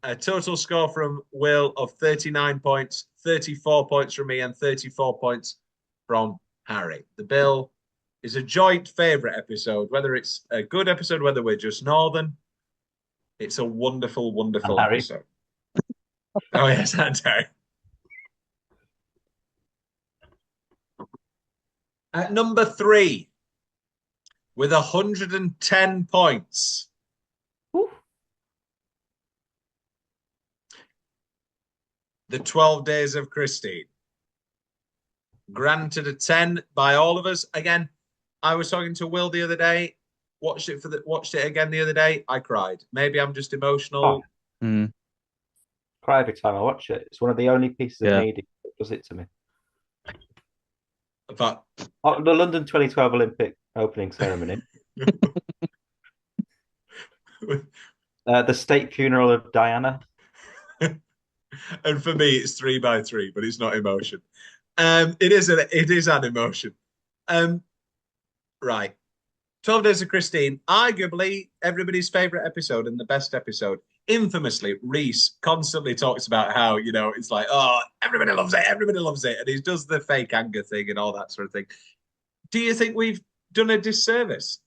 A total score from Will of 39 points, 34 points from me, and 34 points from Harry. The Bill is a joint favourite episode, whether it's a good episode, whether we're just Northern. It's a wonderful, wonderful episode. Oh, yes, and Harry. At number 3, with 110 points, The 12 Days of Christine. Granted a 10 by all of us. Again, I was talking to Will the other day, watched it again the other day. I cried. Maybe I'm just emotional. Cry every time I watch it. It's one of the only pieces of media that does it to me. But the London 2012 Olympic opening ceremony. The state funeral of Diana. And for me, it's 3 by 3, but it's not emotion. It is an emotion. Right. 12 Days of Christine, arguably everybody's favorite episode and the best episode. Infamously, Reese constantly talks about how, it's like, oh, everybody loves it. And he does the fake anger thing and all that sort of thing. Do you think we've done a disservice?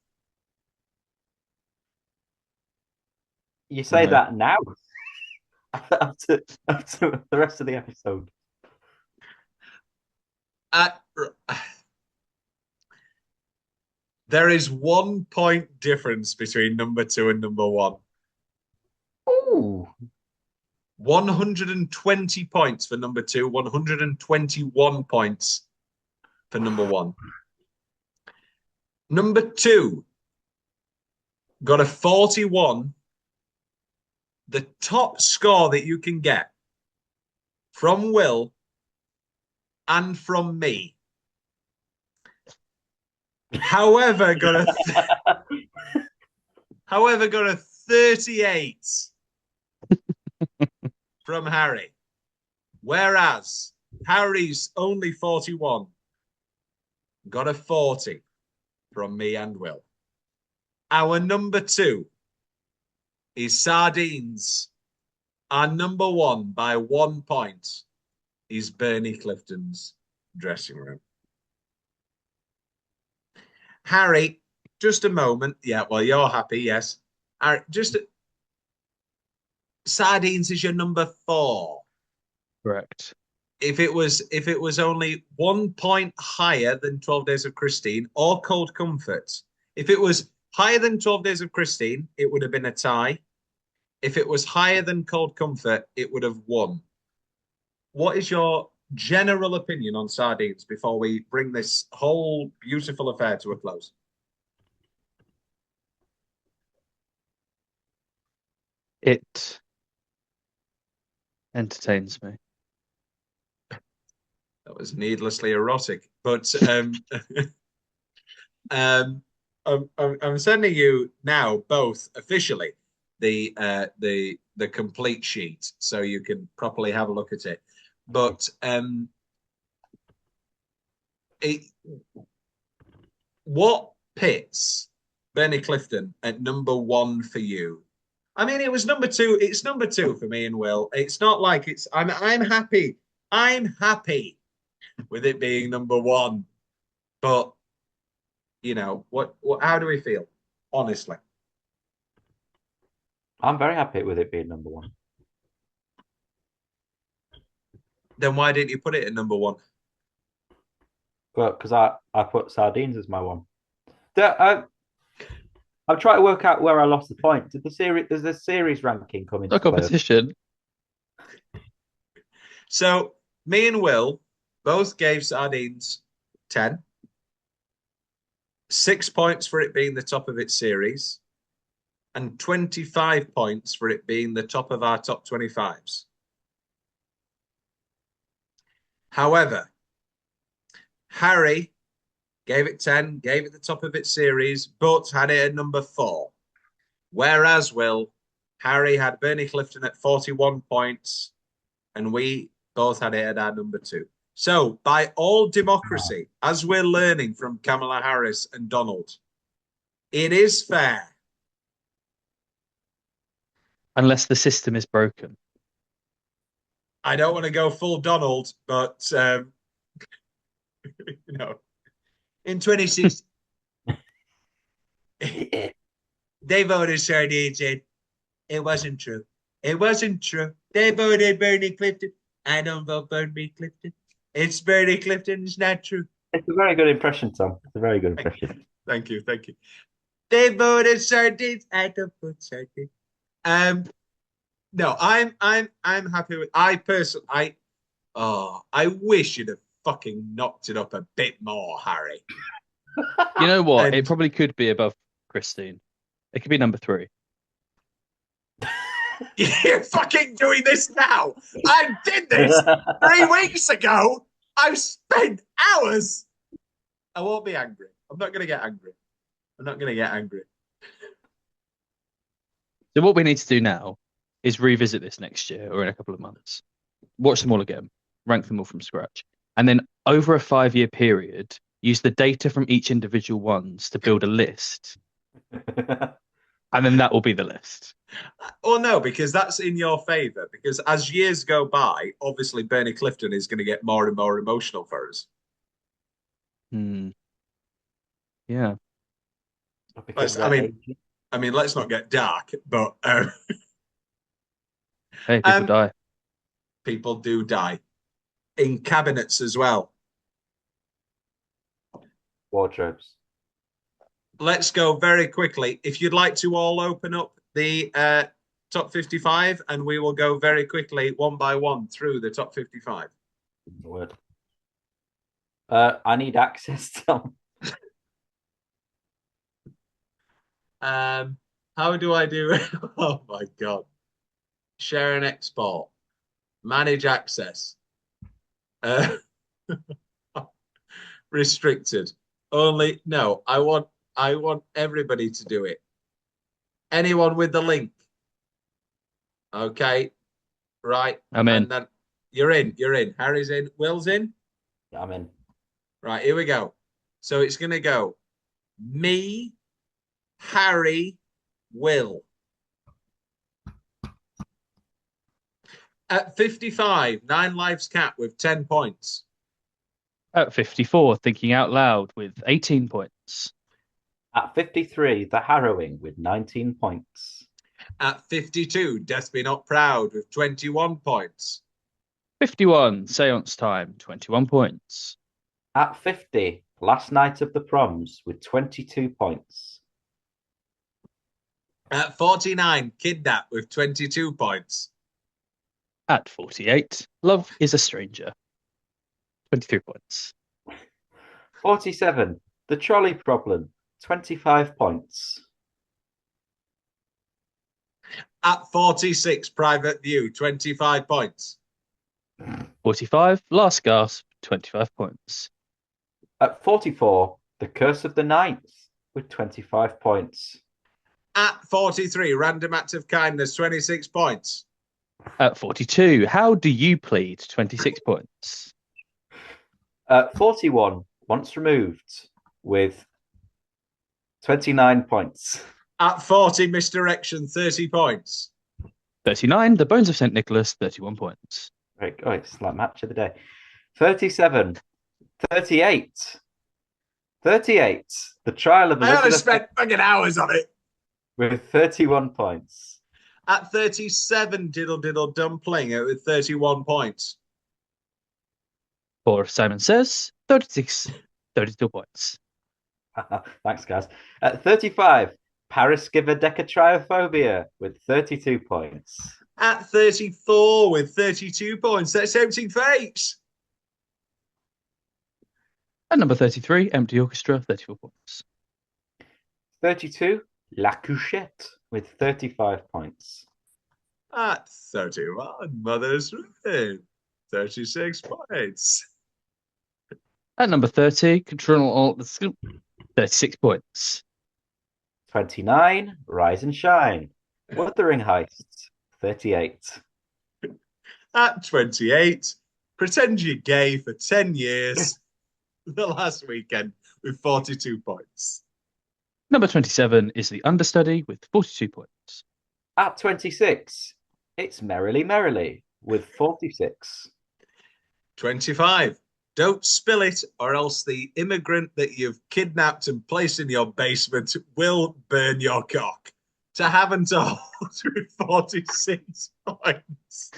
You say that now? After the rest of the episode. There is 1 point difference between number 2 and number 1. Ooh. 120 points for number 2, 121 points for number 1. Number 2 got a 41. The top score that you can get from Will and from me. However, got a 38 from Harry. Whereas Harry's only 41 got a 40 from me and Will. Our number 2 is Sardines. Our number 1 by 1 point is Bernie Clifton's Dressing Room. Harry, just a moment. Yeah, well, you're happy, yes. Harry, Sardines is your number 4. Correct. If it was only 1 point higher than 12 Days of Christine or Cold Comfort, if it was higher than 12 Days of Christine, it would have been a tie. If it was higher than Cold Comfort, it would have won. What is your general opinion on Sardines before we bring this whole beautiful affair to a close? It entertains me. That was needlessly erotic. But I'm sending you now both officially the complete sheet so you can properly have a look at it. But what pits Bernie Clifton at number one for you? I mean, it was number two. It's number two for me and Will. It's not like it's. I'm happy. I'm happy with it being number one. But you know what? How do we feel? Honestly, I'm very happy with it being number one. then why didn't you put it at number one? But because I put sardines as my one. I'm trying to work out where I lost the point. Did the series? Does the series ranking come into No play? competition. So me and Will both gave sardines 10. 6 points for it being the top of its series, and 25 points for it being the top of our top 25s. However, Harry gave it 10, gave it the top of its series, but had it at number 4. Whereas, Will, Harry had Bernie Clifton at 41 points, and we both had it at our number 2. So, by all democracy, as we're learning from Kamala Harris and Donald, it is fair. Unless the system is broken. I don't want to go full Donald, but you know, in 2016, they voted sardines in. It wasn't true. It wasn't true. They voted Bernie Clifton. I don't vote Bernie Clifton. It's Bernie Clifton. It's not true. It's a very good impression, Tom. It's a very good impression. Thank you. Thank you. They voted sardines. I don't vote sardines. No, I'm happy with. I personally, I wish you'd have fucking knocked it up a bit more, Harry. You know what? And- It probably could be above Christine. It could be number 3. You're fucking doing this now. I did this 3 weeks ago. I've spent hours. I won't be angry. I'm not going to get angry. I'm not going to get angry. So what we need to do now is revisit this next year or in a couple of months. Watch them all again, rank them all from scratch. And then over a 5-year period, use the data from each individual ones to build a list. And then that will be the list. Well, no, because that's in your favor. Because as years go by, obviously Bernie Clifton is going to get more and more emotional for us. Yeah. I mean, let's not get dark, but Hey, people die. People do die in cabinets as well. Wardrobes. Let's go very quickly. If you'd like to all open up the top 55, and we will go very quickly, one by one, through the top 55. Word. I need access, Tom. How do I do it? Oh my God. Share and export. Manage access. Restricted. Only, no, I want everybody to do it. Anyone with the link. Okay. Right. I'm in. And then you're in. Harry's in. Will's in. I'm in. Right, here we go. So it's going to go me, Harry, Will. At 55, 9 Lives Cat with 10 points. At 54, Thinking Out Loud with 18 points. At 53, The Harrowing with 19 points. At 52, Death Be Not Proud with 21 points. 51, Seance Time, 21 points. At 50, Last Night of the Proms with 22 points. At 49, Kidnap with 22 points. At 48, Love is a Stranger, 23 points. 47, The Trolley Problem, 25 points. At 46, Private View, 25 points. 45, Last Gasp, 25 points. At 44, The Curse of the Ninth with 25 points. At 43, Random Act of Kindness, 26 points. At 42, How Do You Plead, 26 points. At 41, Once Removed with 29 points. At 40, Misdirection, 30 points. 39, The Bones of St. Nicholas, 31 points. Right. Oh, it's like match of the day. 37, 38, 38, The Trial of I only Elizabeth spent fucking hours on it. with 31 points. At 37, Diddle Diddle Dumpling with 31 points. For Simon Says, 36, 32 points. Thanks, guys. At 35, Paraskivadecatriophobia with 32 points. At 34 with 32 points. That's Empty Fates. At number 33, Empty Orchestra, 34 points. 32, La Couchette with 35 points. At 31, Mother's Ruin, 36 points. At number 30, Control Alt 36 points. 29, Rise and Shine. Wuthering Heights, 38. At 28, Pretend You're Gay for 10 years. The last weekend with 42 points. Number 27 is The Understudy with 42 points. At 26, It's Merrily Merrily with 46. 25, Don't Spill It or else the immigrant that you've kidnapped and placed in your basement will burn your cock. To have and to hold with 46 points.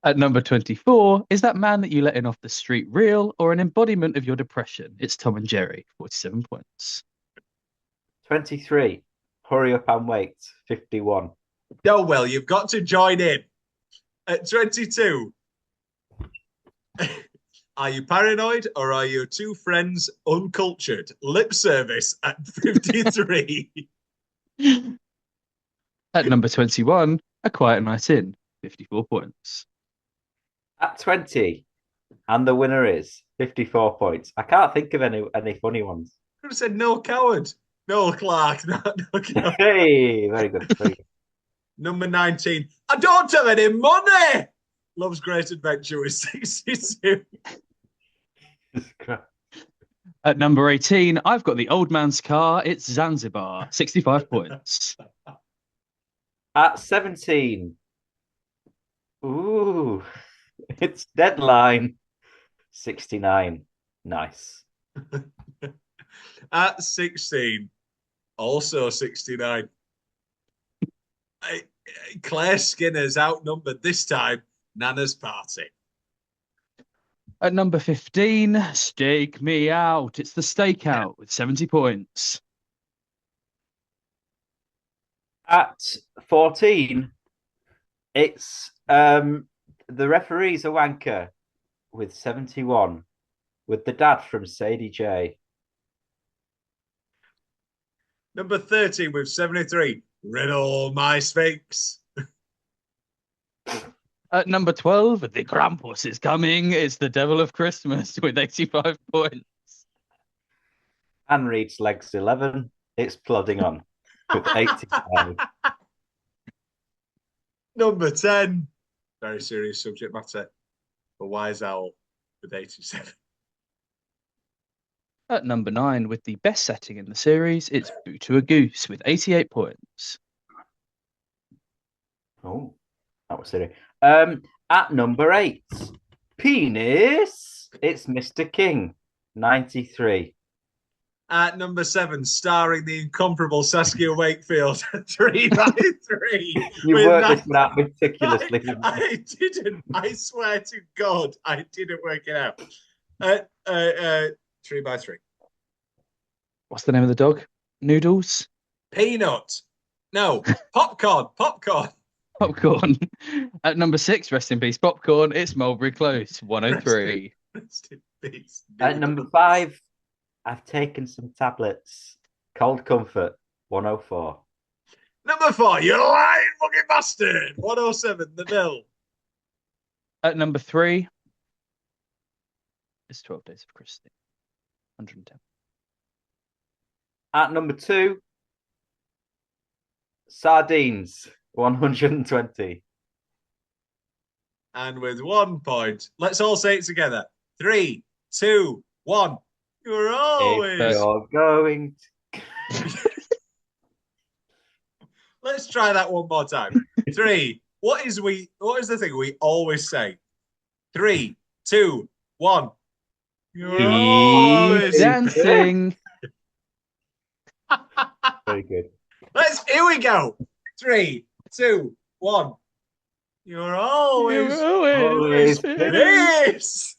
At number 24, is That Man That You Let In Off the Street real or an embodiment of your depression? It's Tom and Jerry, 47 points. 23, Hurry Up and Wait, 51. Oh, well, you've got to join in. At 22, are you paranoid or are your two friends uncultured? Lip service at 53. At number 21, A Quiet Night In, 54 points. At 20, and the winner is 54 points. I can't think of any funny ones. I could have said no coward. No Clark. No coward. Hey, very good. Very good. Number 19, I don't have any money. Love's Great Adventure with 62. At number 18, I've got the old man's car. It's Zanzibar, 65 points. At 17, ooh, it's Deadline, 69. Nice. At 16, also 69. Claire Skinner's outnumbered this time. Nana's Party. At number 15, Stake Me Out. It's The Stakeout with 70 points. At 14, it's The Referee's a Wanker with 71, with the dad from Sadie J. Number 13 with 73, Riddle My Sphinx. At number 12, The Krampus is Coming. It's The Devil of Christmas with 85 points. Anne Reid's Legs 11, it's Plodding On with 85. Number 10, very serious subject matter, The Wise Owl with 87. At number 9, with the best setting in the series, it's Boo to a Goose with 88 points. Oh, that was silly. At number 8, Penis, it's Mr. King, 93. At number 7, starring the incomparable Saskia Wakefield, 3 by 3. You worked this one out meticulously. I didn't. I swear to God, I didn't work it out. 3 by 3. What's the name of the dog? Noodles? Peanut. No, popcorn. Popcorn. Popcorn. At number 6, rest in peace, Popcorn. It's Mulberry Close, 103. Rest in peace. At number 5, I've taken some tablets. Cold Comfort, 104. Number 4, you lying fucking bastard. 107, the bill. At number 3 is 12 Days of Christine. 110. At number 2, Sardines. 120. And with 1 point, let's all say it together. 3, 2, 1. You're always. If you're going. Let's try that one more time. 3. What is the thing we always say? 3, 2, 1. You're always dancing. Very good. Here we go. 3, 2, 1. You're always this.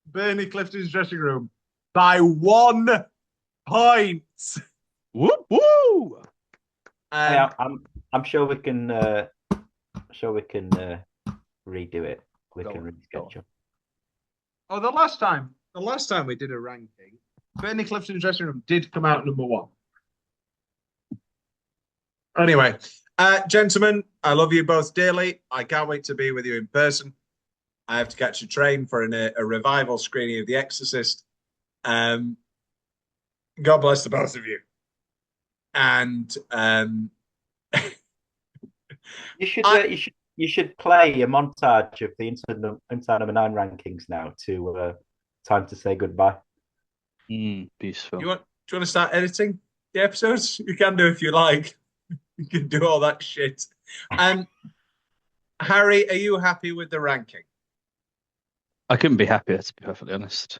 Bernie Clifton's dressing room by 1 point. Whoop woo! Yeah, I'm sure we can. Redo it. We can reschedule. Oh, the last time we did a ranking, Bernie Clifton's dressing room did come out number 1. Anyway, gentlemen, I love you both dearly. I can't wait to be with you in person. I have to catch a train for a revival screening of The Exorcist. God bless the both of you. And you should play a montage of the Inside Number 9 rankings now to time to say goodbye. Peaceful. Do you want to start editing the episodes? You can do if you like. You can do all that shit. Harry, are you happy with the ranking? I couldn't be happier, to be perfectly honest.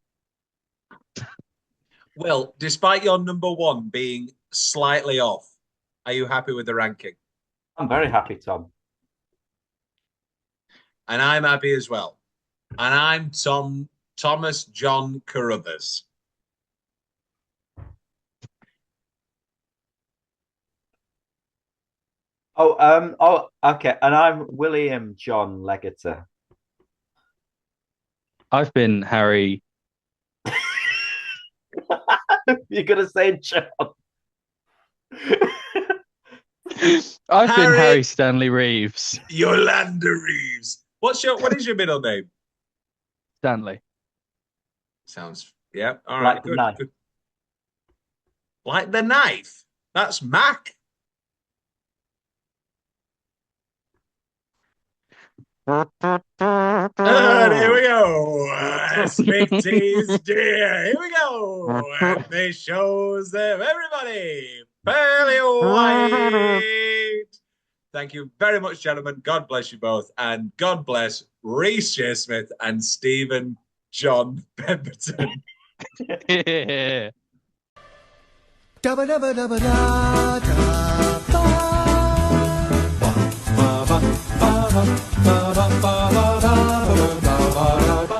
Well, despite your number 1 being slightly off, are you happy with the ranking? I'm very happy, Tom. And I'm happy as well. And I'm Thomas John Carruthers. Oh, okay. And I'm William John Leggetter. I've been Harry. You're gonna say John. I've been Harry Stanley Reeves. Yolanda Reeves. What is your middle name? Stanley. Sounds all right. Like good, the good. Like the knife. That's Mac. And here we go. Big T's dear. Here we go. And this shows them everybody. Fairly white. Thank you very much, gentlemen. God bless you both. And God bless Reese J. Smith and Stephen John Pemberton. Yeah. Dabba dabba dabba da da ba ba ba ba ba ba ba ba ba ba ba ba ba